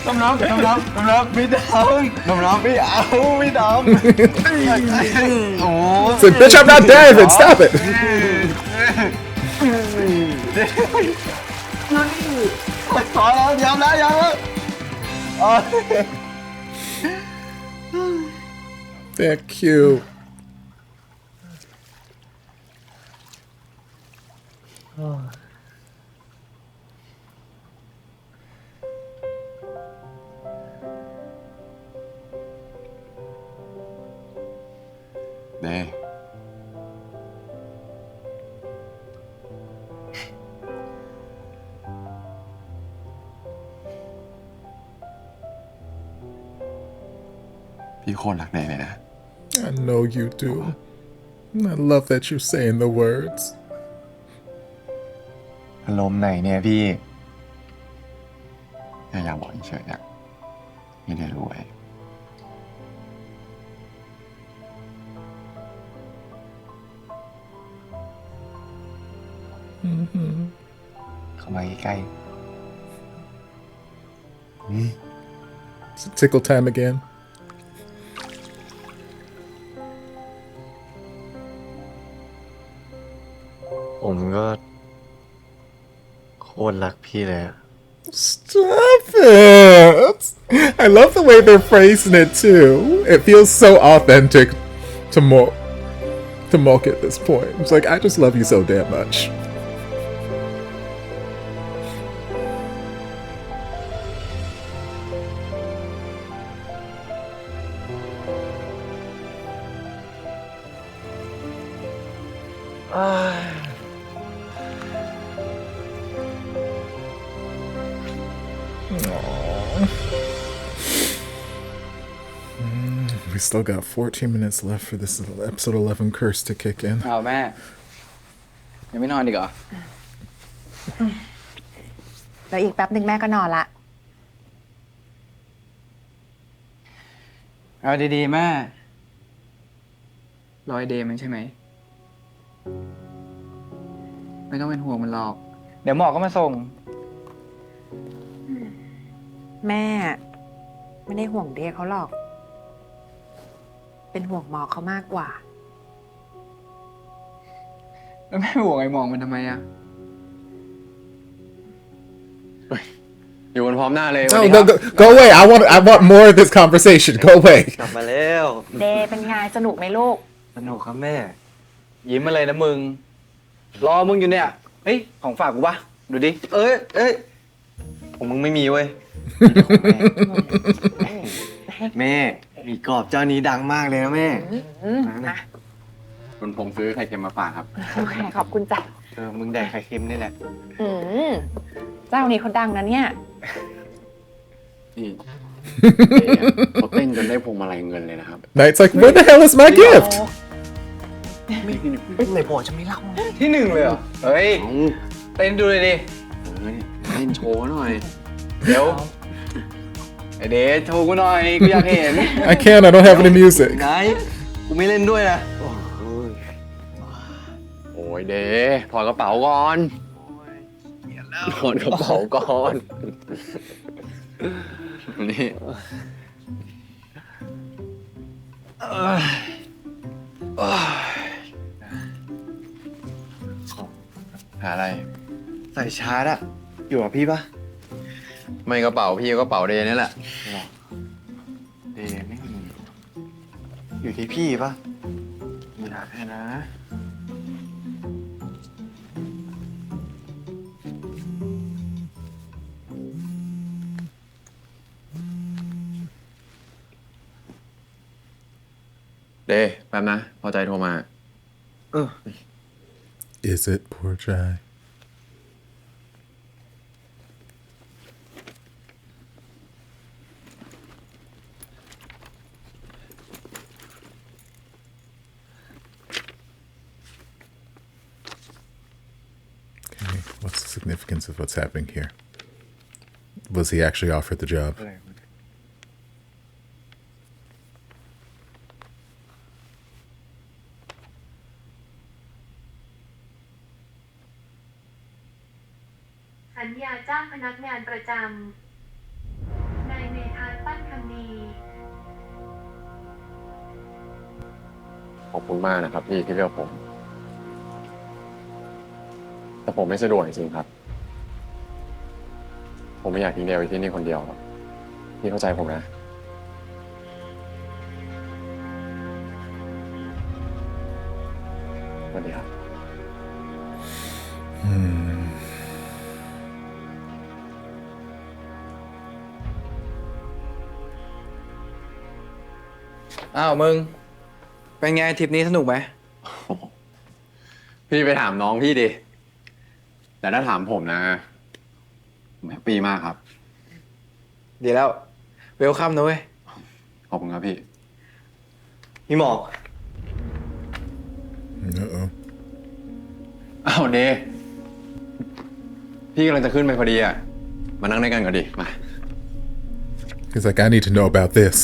ดำน้ำไม่ดำไม่เอาไม่ดำโอ้ He's like, bitch, I'm not diving. Stop it. สอนแล้วยอมแล้ว They're cute. 네. I know you do. I love that you're saying the words. อารมณ์ไหนเนี่ยพี่ แค่อยากบอกเฉยๆอยากไม่ได้รู้ไว้ เข้ามาใกล้ It's tickle time again. ผมก็โคตรรักพี่เลยอะ Stop it! I love the way they're phrasing it too. It feels so authentic to Mock at this point. It's like, I just love you so damn much. We still got 14 minutes left for this episode 11 curse to kick in. เอาแม่ ยังไม่นอนดีกเหรอ เดี๋ยวอีกแป๊บหนึ่งแม่ก็นอนละ เอาดีๆแม่รอยเดย์มันใช่ไหม ไม่ต้องเป็นห่วงมันหรอก เดี๋ยวหมอก็มาส่ง แม่ไม่ได้ห่วงเดย์เขาหรอก เป็นห่วงหมอเขามากกว่า แล้วแม่ห่วงไอ้หมองมันทำไมอะ อยู่กันพร้อมหน้าเลย No, go away. I want more of this conversation. Go away. กลับมาแล้ว เดย์เป็นไงสนุกไหมลูก สนุกครับแม่ ยิ้มมาเลยนะมึง รอมึงอยู่เนี่ย เฮ้ย ของฝากกูปะดูดิ เอ้ยผมมึงไม่มีเว้ย แม่มีกรอบเจ้านี้ดังมากเลยนะแม่ นะ คุณผมซื้อไข่เค็มมาฝากครับ โอเคขอบคุณจ้ะ มึงแดกไข่เค็มนี่แหละ เจ้านี้เขาดังนะเนี่ย นี่เขาเต้นจนได้พวงมาลัยเงินเลยนะครับ Knight's like, where the hell is my gift? ไหนบอกจะไม่เล่า ที่ 1เลยเหรอ เฮ้ย เต้นดูเลยดิ เล่นโชว์หน่อย เดี๋ยวไอเดชโชว์กูหน่อย กูอยากเห็น I can't. I don't have any music. ไหนกูไม่เล่นด้วยนะ โอ้ยเดถอดกระเป๋าก่อนถอดกระเป๋าก่อนนี่หาอะไร ใส่ชาร์จอะอยู่กับพี่ปะ ไม่กระเป๋าพี่กระเป๋าเดนี่แหละ เดไม่มีอยู่ที่พี่ปะ ไม่ได้แค่นะเดแป๊บนะ พอใจโทรมา Is it poor Jai? What's the significance of what's happening here? Was he actually offered the job? สัญญาจ้างพนักงานประจำนายเมธานปั้นคำดี ขอบคุณมากนะครับพี่ที่เลือกผม แต่ผมไม่สะดวกจริงๆครับ ผมไม่อยากทิ้งเดวอยู่ที่นี่คนเดียวครับพี่เข้าใจผมนะสวัสดีครับ อ้าวมึง เป็นไงทริปนี้สนุกไหม พี่ไปถามน้องพี่ดิ แต่ถ้าถามผมนะผมแฮปปี้มากครับ ดีแล้ว เวลคัมนะเว้ย ขอบคุณครับพี่ พี่หมอก Uh-oh. อ้าวเดพี่กำลังจะขึ้นไปพอดีอ่ะ มานั่งด้วยกันก่อนดิ มา He's like, I need to know about this.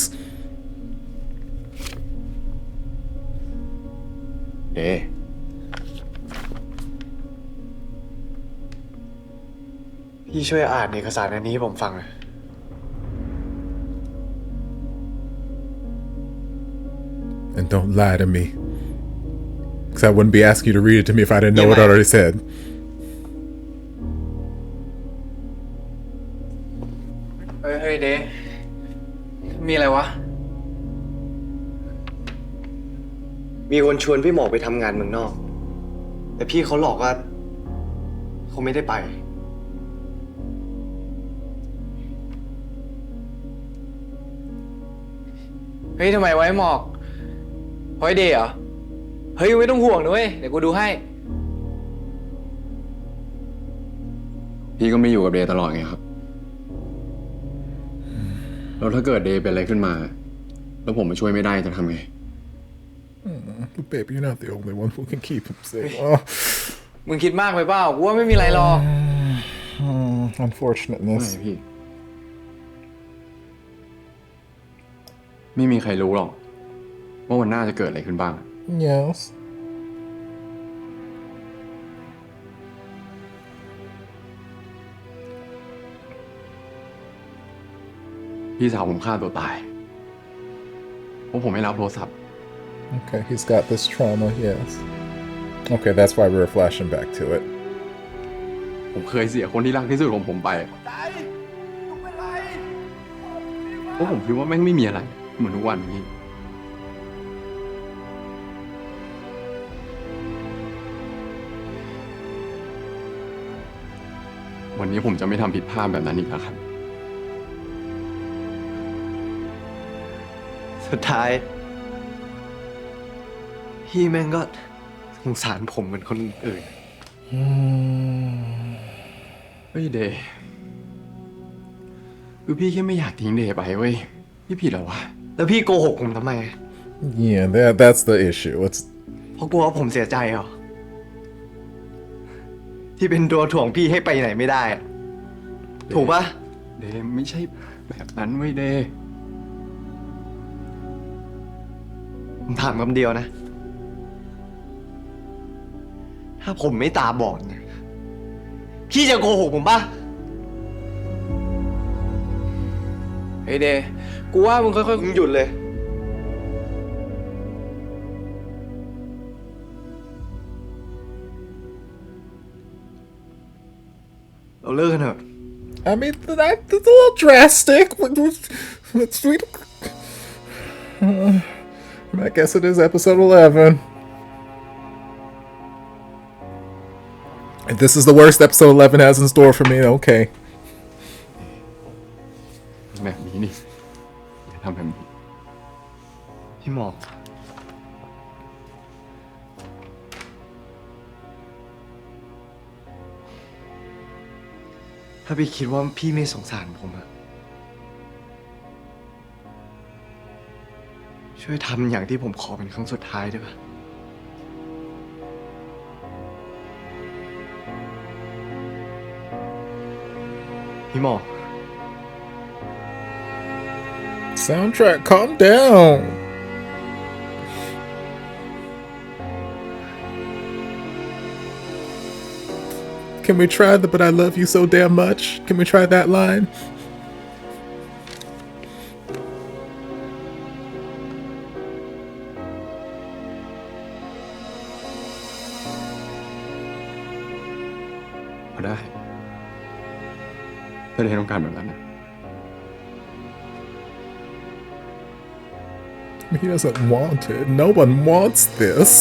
เด พี่ช่วยอ่านเอกสารอันนี้ให้ผมฟังหน่อย And don't lie to me. Because I wouldn't be asking you to read it to me if I didn't know what I already said. เฮ้ยเดมีอะไรวะ มีคนชวนพี่หมอกไปทำงานเมืองนอก แต่พี่เขาหลอกว่าเขาไม่ได้ไป เฮ้ยทำไมไว้หมอกไว้เดย์เหรอ เฮ้ยไม่ต้องห่วงนะเว้ย เดี๋ยวกูดูให้ พี่ก็ไม่อยู่กับเดตลอดไงครับ แล้วถ้าเกิดเดเป็นอะไรขึ้นมา แล้วผมมาช่วยไม่ได้จะทำไง But baby, you're not the only one who can keep him safe. Oh. มึงคิดมากไปเปล่า กูว่าไม่มีอะไรหรอก Unfortunateness. ไม่พี่ ไม่มีใครรู้หรอกว่าวันหน้าจะเกิดอะไรขึ้นบ้าง Yes. พี่สาวผมฆ่าตัวตายเพราะผมไม่รับโทรศัพท์ Okay, he's got this trauma, yes. Okay, that's why we were flashing back to it. ผมเคยเสียคนที่รักที่สุดของผมไปเพราะผมคิดว่าแม่งไม่มีอะไรเหมือนทุกวันนี้ วันนี้ผมจะไม่ทำผิดพลาดแบบนั้นอีกแล้วครับ สุดท้าย พี่แม่งก็สงสารผมเหมือนคนอื่น เฮ้ยเดย์คือพี่แค่ไม่อยากทิ้งเดย์ไปเว้ย พี่ผิดแล้ววะ แล้วพี่โกหกผมทำไม Yeah, that's the issue. It's เพราะกลัวว่าผมเสียใจเหรอ ที่เป็นตัวถ่วงพี่ให้ไปไหนไม่ได้อะถูกปะ เดย์ไม่ใช่แบบนั้นเว้ยเดย์ ผมถามคำเดียวนะ ถ้าผมไม่ตาบอดนะพี่จะโกหกผมปะ เฮ้ยเดย์กูว่ามึงค่อยๆ มึงหยุดเลย เราเลิกกันเถอะ I mean, that's a little drastic. I guess it is episode 11. If this is the worst episode 11 has in store for me, okay. แบบนี้นี่อย่าทำแบบนี้ พี่หมอก ถ้าพี่คิดว่าพี่ไม่สงสารผมอะช่วยทำอย่างที่ผมขอเป็นครั้งสุดท้ายได้ปะ พี่หมอก Soundtrack, calm down. Can we try the "but I love you so damn much"? Can we try that line? ก็ได้ถ้าได้ต้องการแบบนั้นนะ He doesn't want it. No one wants this.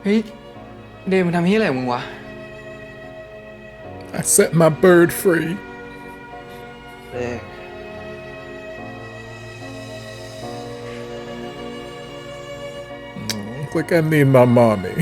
Hey, เดย์มึงทำเหี้ยอะไรของมึงวะ I set my bird free. เดย์ Look like I need my mommy.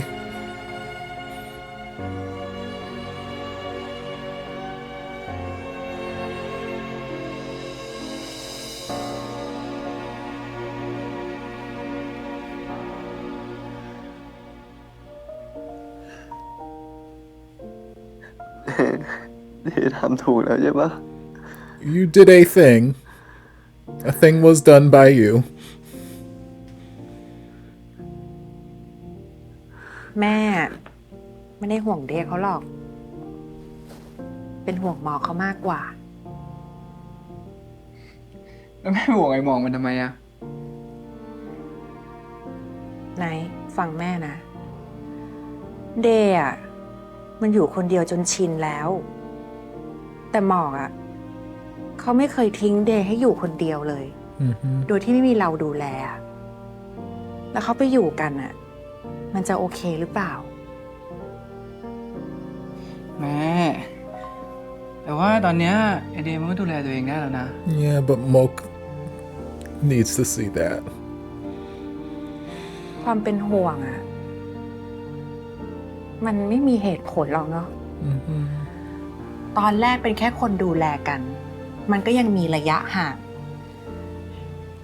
You did a thing. A thing was done by you. แม่ไม่ได้ห่วงเดย์เขาหรอก เป็นห่วงหมอเขามากกว่า แล้วแม่ห่วงไอ้หมองมันทำไมอะ ไหนฟังแม่นะ เดย์อ่ะมันอยู่คนเดียวจนชินแล้ว แต่หมอกอ่ะเขาไม่เคยทิ้งเดย์ให้อยู่คนเดียวเลย โดยที่ไม่มีเราดูแลอะแล้วเขาไปอยู่กันอ่ะมันจะโอเคหรือเปล่า แม่แต่ว่าตอนเนี้ยไอเดย์มันก็ดูแลตัวเองได้แล้วนะ Yeah, but Mok needs to see that. ความเป็นห่วงอ่ะมันไม่มีเหตุผลหรอกเนาะ ตอนแรกเป็นแค่คนดูแลกัน มันก็ยังมีระยะห่าง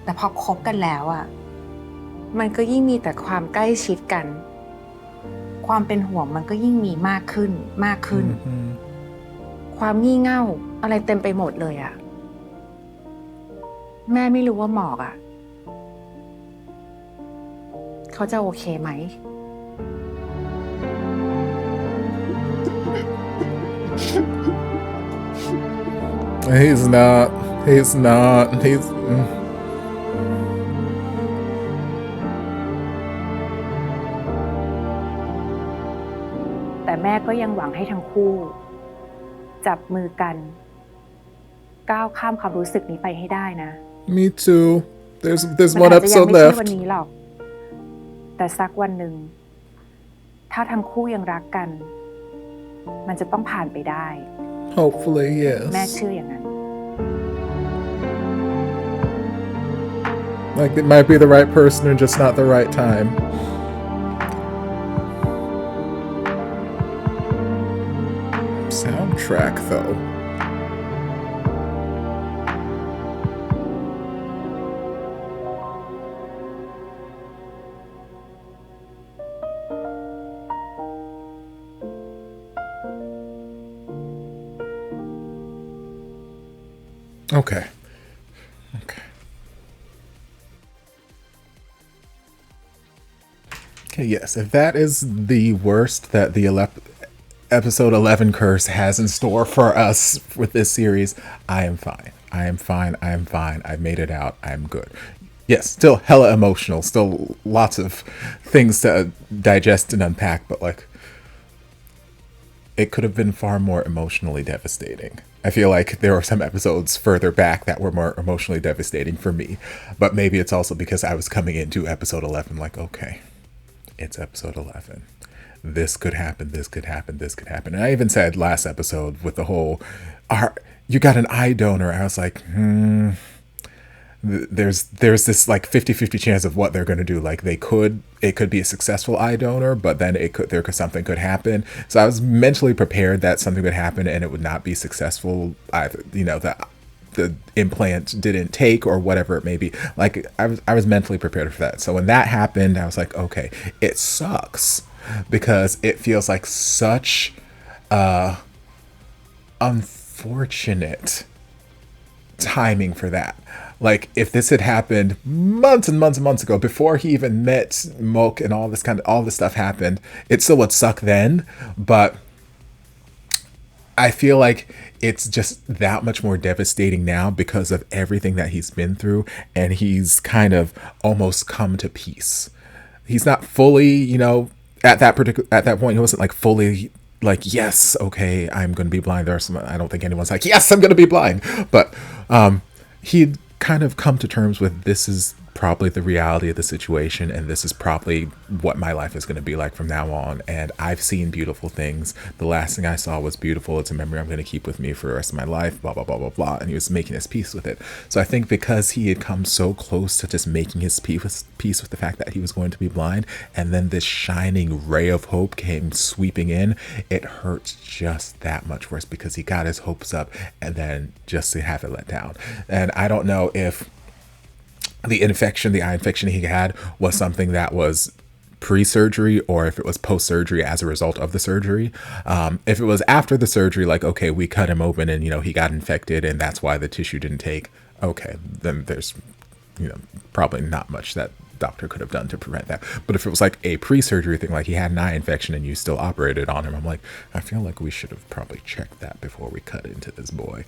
แต่พอคบกันแล้วอ่ะมันก็ยิ่งมีแต่ความใกล้ชิดกัน ความเป็นห่วงมันก็ยิ่งมีมากขึ้นมากขึ้น ความงี่เง่าอะไรเต็มไปหมดเลยอ่ะแม่ไม่รู้ว่าหมอกอ่ะเขาจะโอเคไหม He's not. He's not. He's. แต่แม่ก็ยังหวังให้ทั้งคู่ จับมือกัน ก้าวข้ามความรู้สึกนี้ไปให้ได้นะ Me too. There's มัน one อาจจะยัง episode ไม่ใช่ left. วันนี้หรอก แต่สักวันหนึ่งถ้าทั้งคู่ยังรักกัน มันจะต้องผ่านไปได้ Hopefully, แม่ yes. เชื่ออย่างนั้น Like it might be the right person and just not the right time. Soundtrack, though. Okay. Okay, yes, if that is the worst that the episode 11 curse has in store for us with this series, I am fine. I am fine. I am fine. I made it out. I'm good. Yes, still hella emotional. Still lots of things to digest and unpack, but like, it could have been far more emotionally devastating. I feel like there were some episodes further back that were more emotionally devastating for me, but maybe it's also because I was coming into episode 11 like, okay, it's episode 11. This could happen, this could happen, this could happen. And I even said last episode with the whole, you got an eye donor. I was like, there's this like 50-50 chance of what they're going to do. Like it could be a successful eye donor, but then something could happen. So I was mentally prepared that something would happen and it would not be successful. Either, the implant didn't take or whatever it may be. Like I was mentally prepared for that. So when that happened, I was like, okay, it sucks because it feels like such unfortunate timing for that. Like if this had happened months and months and months ago, before he even met Moke and all this stuff happened, it still would suck then. But I feel like it's just that much more devastating now because of everything that he's been through, and he's kind of almost come to peace. He's not fully, at that point, he wasn't like fully like, yes, okay, I'm going to be blind. I don't think anyone's like, yes, I'm going to be blind. But he'd kind of come to terms with, this is probably the reality of the situation, and this is probably what my life is going to be like from now on. And I've seen beautiful things. The last thing I saw was beautiful. It's a memory I'm going to keep with me for the rest of my life, blah, blah, blah, blah, blah. And he was making his peace with it. So I think because he had come so close to just making his peace with the fact that he was going to be blind, and then this shining ray of hope came sweeping in, it hurts just that much worse because he got his hopes up and then just to have it let down. And I don't know if the eye infection he had was something that was pre-surgery or if it was post-surgery as a result of the surgery. If it was after the surgery, like, okay, we cut him open and, he got infected and that's why the tissue didn't take. Okay, then there's, probably not much that doctor could have done to prevent that. But if it was like a pre-surgery thing, like he had an eye infection and you still operated on him, I'm like, I feel like we should have probably checked that before we cut into this boy.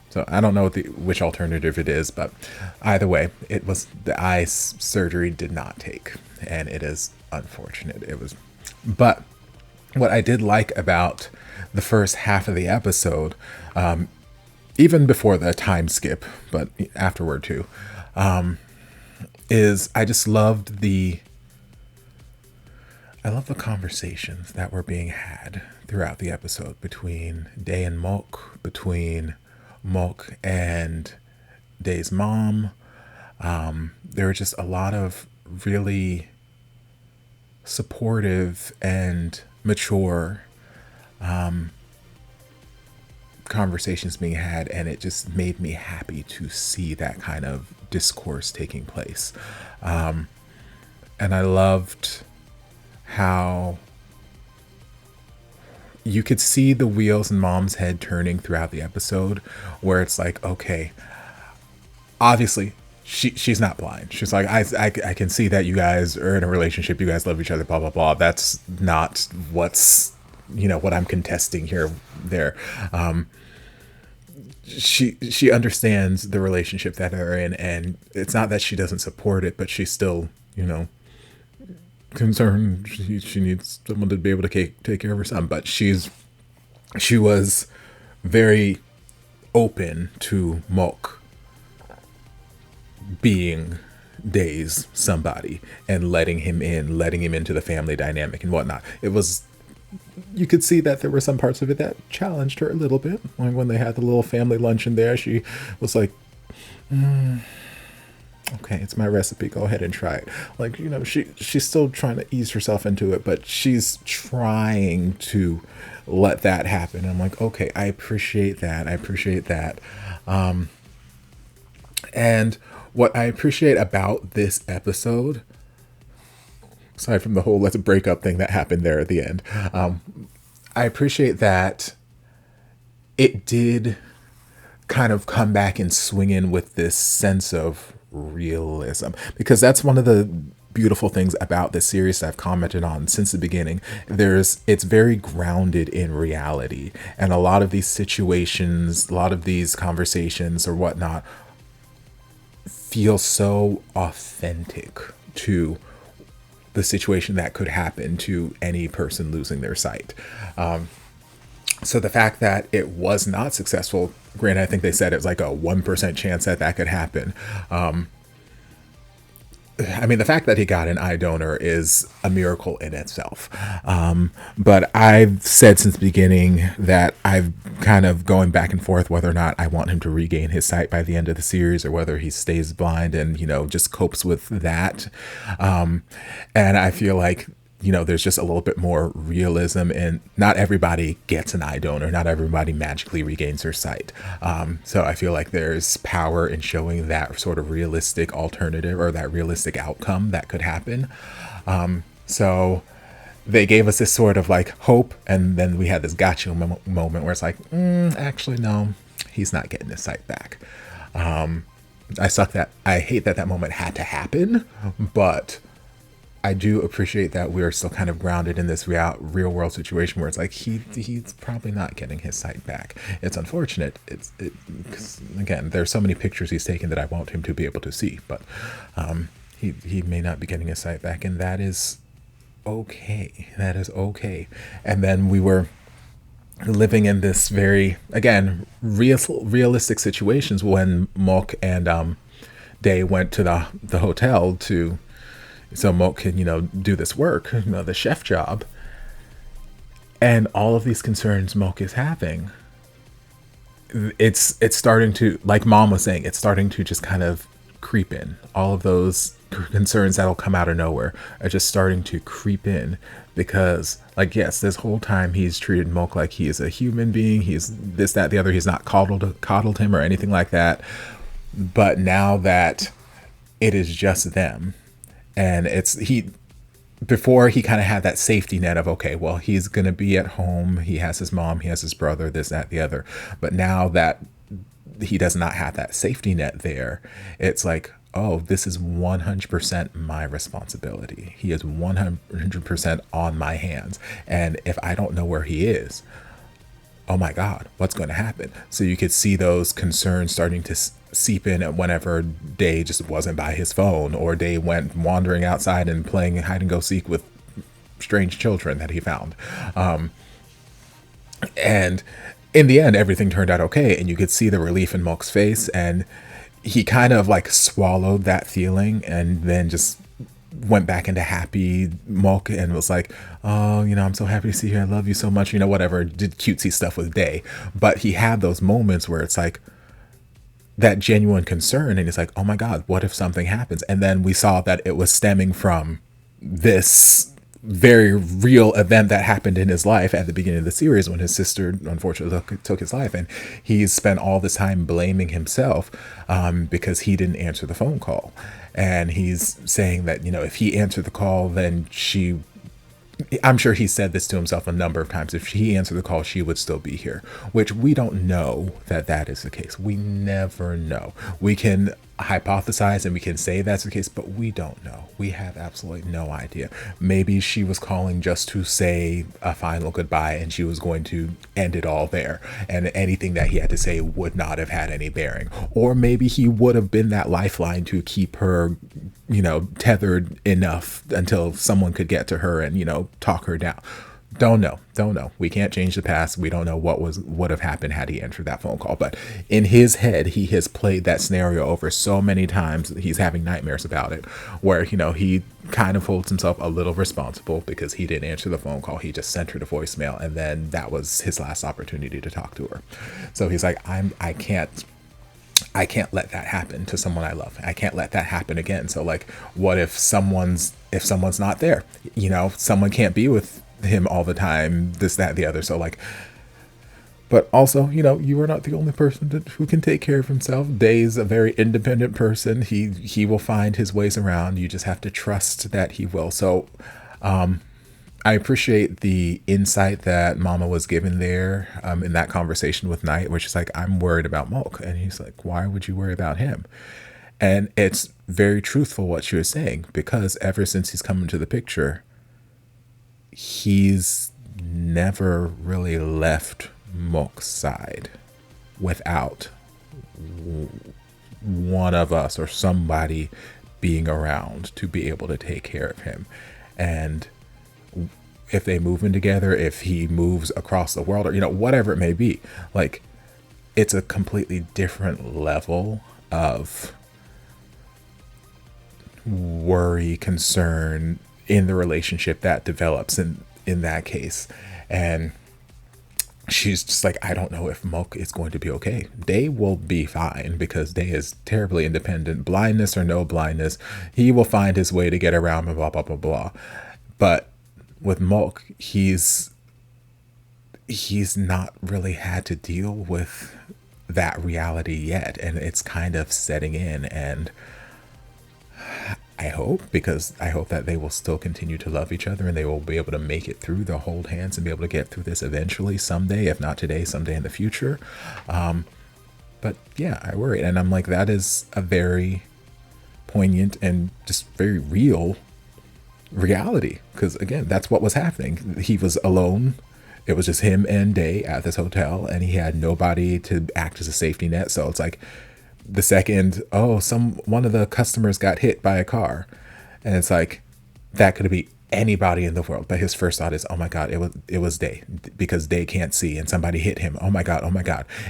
So I don't know which alternative it is, but either way, it was the eye surgery did not take, and it is unfortunate. But what I did like about the first half of the episode, even before the time skip, but afterward too, is I just loved the conversations that were being had throughout the episode between Day and Moke, between Moke and Day's mom. There were just a lot of really supportive and mature conversations being had, and it just made me happy to see that kind of discourse taking place. And I loved how you could see the wheels in Mom's head turning throughout the episode, where it's like, okay, obviously she's not blind. She's like, I can see that you guys are in a relationship, you guys love each other, blah, blah, blah. That's not what I'm contesting here, there. She understands the relationship that they're in, and it's not that she doesn't support it, but she's still, concerned. She needs someone to be able to take care of her son. But she was very open to Moke being Day's somebody and letting him into the family dynamic and whatnot. You could see that there were some parts of it that challenged her a little bit. Like when they had the little family luncheon there, she was like, okay, it's my recipe, go ahead and try it. Like, she's still trying to ease herself into it, but she's trying to let that happen. I'm like, okay, I appreciate that. And what I appreciate about this episode, aside from the whole let's break up thing that happened there at the end, I appreciate that it did kind of come back and swing in with this sense of realism, because that's one of the beautiful things about this series that I've commented on since the beginning. It's very grounded in reality, and a lot of these situations, a lot of these conversations or whatnot feel so authentic to the situation that could happen to any person losing their sight. So the fact that it was not successful, granted, I think they said it was like a 1% chance that could happen. I mean, the fact that he got an eye donor is a miracle in itself. But I've said since the beginning that I've kind of going back and forth whether or not I want him to regain his sight by the end of the series or whether he stays blind and, just copes with that. And I feel like, there's just a little bit more realism, and not everybody gets an eye donor. Not everybody magically regains their sight. So I feel like there's power in showing that sort of realistic alternative or that realistic outcome that could happen. So they gave us this sort of like hope, and then we had this gotcha moment where it's like, actually, no, he's not getting his sight back. I hate that moment had to happen, but I do appreciate that we're still kind of grounded in this real world situation where it's like he's probably not getting his sight back. It's unfortunate. Because again, there's so many pictures he's taken that I want him to be able to see, but he may not be getting his sight back, and that is okay. That is okay. And then we were living in this very, again, realistic situations when Mok and Day went to the hotel so Mok can, do this work, the chef job. And all of these concerns Mok is having, it's starting to, like Mom was saying, it's starting to just kind of creep in. All of those concerns that'll come out of nowhere are just starting to creep in because, like, yes, this whole time he's treated Mok like he is a human being. He's this, that, the other. He's not coddled him or anything like that. But now that it is just them, and before he kind of had that safety net of, okay, well, he's going to be at home. He has his mom, he has his brother, this, that, the other. But now that he does not have that safety net there, it's like, oh, this is 100% my responsibility. He is 100% on my hands. And if I don't know where he is, oh my God, what's going to happen? So you could see those concerns starting to seep in whenever Day just wasn't by his phone, or Day went wandering outside and playing hide and go seek with strange children that he found. And in the end, everything turned out okay. And you could see the relief in Mok's face, and he kind of like swallowed that feeling and then just went back into happy Mok and was like, oh, I'm so happy to see you. I love you so much. Whatever, did cutesy stuff with Day. But he had those moments where it's like that genuine concern. And it's like, oh my God, what if something happens? And then we saw that it was stemming from this very real event that happened in his life at the beginning of the series when his sister unfortunately took his life, and he's spent all this time blaming himself because he didn't answer the phone call. And he's saying that, if he answered the call, then I'm sure he said this to himself a number of times, if he answered the call, she would still be here, which we don't know that is the case. We never know. We can hypothesize and we can say that's the case, but we don't know. We have absolutely no idea. Maybe she was calling just to say a final goodbye and she was going to end it all there, and anything that he had to say would not have had any bearing. Or maybe he would have been that lifeline to keep her, tethered enough until someone could get to her and, talk her down. Don't know. We can't change the past. We don't know what would have happened had he answered that phone call. But in his head, he has played that scenario over so many times. He's having nightmares about it, where, he kind of holds himself a little responsible because he didn't answer the phone call. He just sent her the voicemail, and then that was his last opportunity to talk to her. So he's like, I can't let that happen to someone I love. I can't let that happen again. So like, what if someone's not there? Someone can't be with him all the time, this, that, the other. So like, but also, you are not the only person who can take care of himself. Day's a very independent person. He will find his ways around. You just have to trust that he will. So I appreciate the insight that Mama was given there in that conversation with Knight, which is like, I'm worried about Mok. And he's like, why would you worry about him? And it's very truthful what she was saying, because ever since he's come into the picture, he's never really left Mok's side without one of us or somebody being around to be able to take care of him. And if they move in together, if he moves across the world, or whatever it may be, like, it's a completely different level of worry, concern in the relationship that develops in that case. And she's just like, I don't know if Mook is going to be okay. Day will be fine because Day is terribly independent. Blindness or no blindness, he will find his way to get around, blah, blah, blah, blah. But with Mook, he's not really had to deal with that reality yet. And it's kind of setting in. And I hope that they will still continue to love each other and they will be able to make it through. They'll hold hands and be able to get through this eventually someday, if not today, someday in the future. But yeah, I worry. And I'm like, that is a very poignant and just very real reality. Because again, that's what was happening. He was alone. It was just him and Day at this hotel and he had nobody to act as a safety net. So it's like, the second, one of the customers got hit by a car, and it's like that could be anybody in the world. But his first thought is, oh my God, it was Day, because Day can't see and somebody hit him. Oh my God,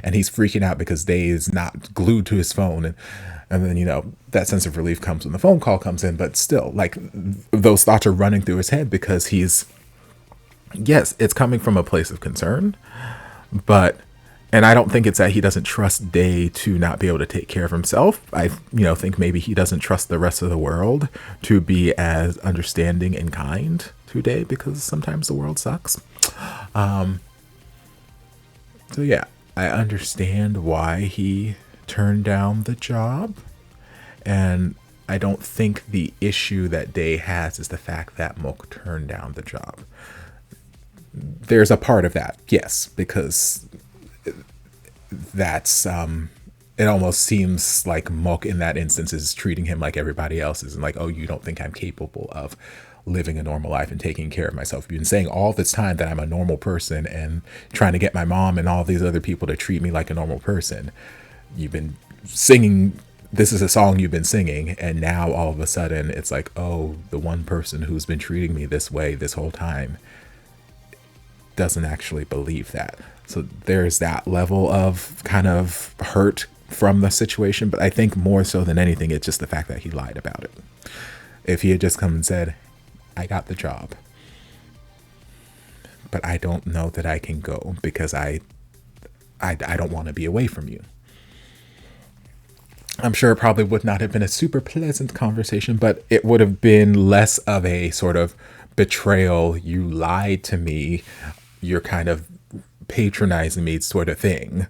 and he's freaking out because Day is not glued to his phone, and then that sense of relief comes when the phone call comes in. But still, like, those thoughts are running through his head because yes, it's coming from a place of concern, and I don't think it's that he doesn't trust Day to not be able to take care of himself. I think maybe he doesn't trust the rest of the world to be as understanding and kind to Day, because sometimes the world sucks. So yeah, I understand why he turned down the job. And I don't think the issue that Day has is the fact that Mook turned down the job. There's a part of that, yes, because that's it almost seems like Mook in that instance is treating him like everybody else is, and like, oh, you don't think I'm capable of living a normal life and taking care of myself. You've been saying all this time that I'm a normal person and trying to get my mom and all these other people to treat me like a normal person. You've been singing, this is a song you've been singing, and now all of a sudden it's like, oh, the one person who's been treating me this way this whole time doesn't actually believe that. So there's that level of kind of hurt from the situation. But I think more so than anything, it's just the fact that he lied about it. If he had just come and said, I got the job, but I don't know that I can go because I don't want to be away from you. I'm sure it probably would not have been a super pleasant conversation, but it would have been less of a sort of betrayal. You lied to me. You're kind of patronizing me sort of thing.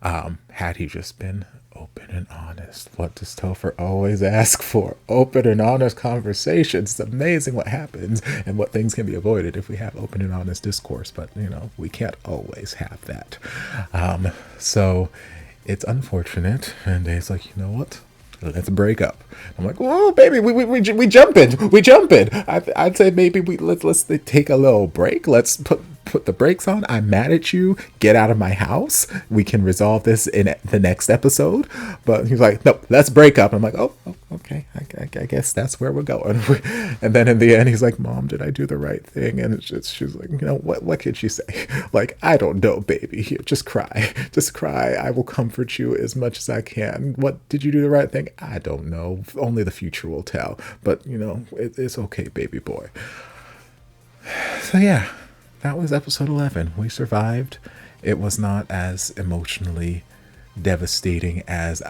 Had he just been open and honest. What does Topher always ask for? Open and honest conversations. It's amazing what happens and what things can be avoided if we have open and honest discourse. But, we can't always have that. So it's unfortunate. And Dave's like, you know what? Let's break up. I'm like, whoa, baby, we jumping. I'd say maybe let's take a little break. Let's put the brakes on. I'm mad at you. Get out of my house. We can resolve this in the next episode. But he's like, no, let's break up. I'm like, oh okay. I guess that's where we're going. And then in the end, he's like, Mom, did I do the right thing? And she's like, what could she say? Like, I don't know, baby. Here, just cry. Just cry. I will comfort you as much as I can. What, did you do the right thing? I don't know. Only the future will tell. But, it's okay, baby boy. So yeah. That was episode 11. We survived. It was not as emotionally devastating as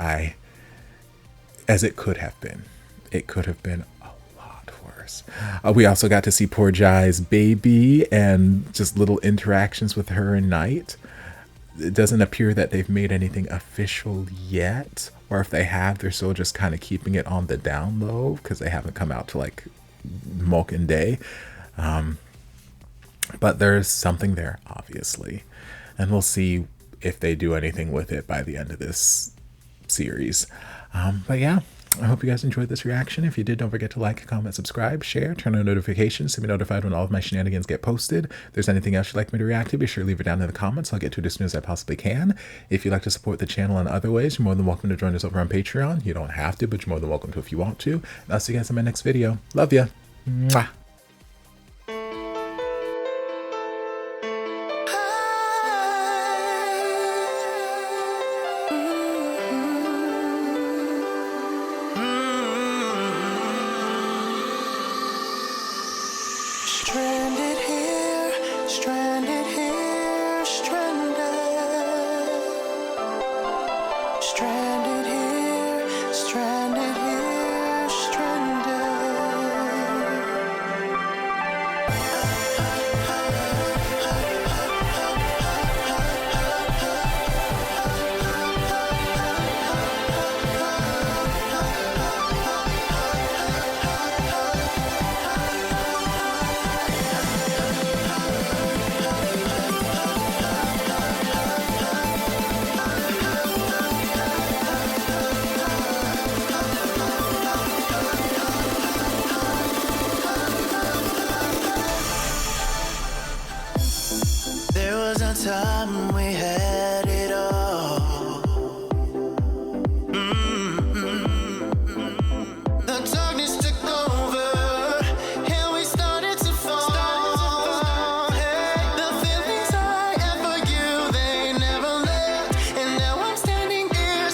it could have been. It could have been a lot worse. We also got to see poor Jai's baby and just little interactions with her and Knight. It doesn't appear that they've made anything official yet, or if they have, they're still just kind of keeping it on the down low because they haven't come out to like Mook and Day. But there's something there, obviously. And we'll see if they do anything with it by the end of this series. But yeah, I hope you guys enjoyed this reaction. If you did, don't forget to like, comment, subscribe, share, turn on notifications to be notified when all of my shenanigans get posted. If there's anything else you'd like me to react to, be sure to leave it down in the comments. I'll get to it as soon as I possibly can. If you'd like to support the channel in other ways, you're more than welcome to join us over on Patreon. You don't have to, but you're more than welcome to if you want to. And I'll see you guys in my next video. Love ya. Mwah. Stranded here, stranded here, stranded. There was a time we had it all. The darkness took over, and we started to fall. Hey, the feelings I had for you, they never left. And now I'm standing here,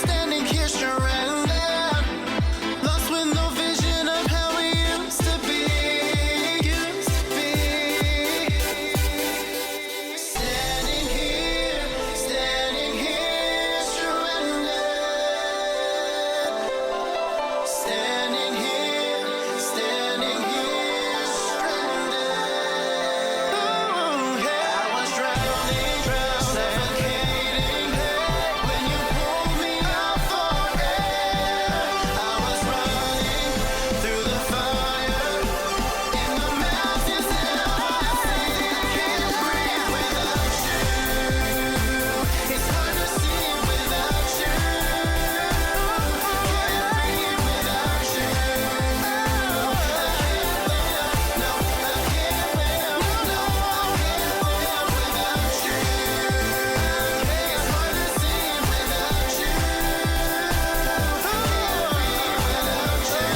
stranded. Lost with no vision of how we used to be. Standing here, stranded. Standing here, stranded. Ooh, yeah. I was drowning, suffocating. When you pulled me out for air, I was running through the fire in the mountains, and I can't breathe without you. It's hard to see without you. Can't breathe without you. I can't live. No, I can't live. No, I can't live without you. It's hard to see without you. Can't breathe without you.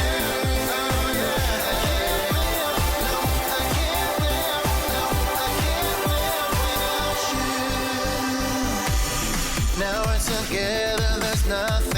Oh yeah. I can't live. No, I can't live. No, I can't live without you. Now we're together, there's nothing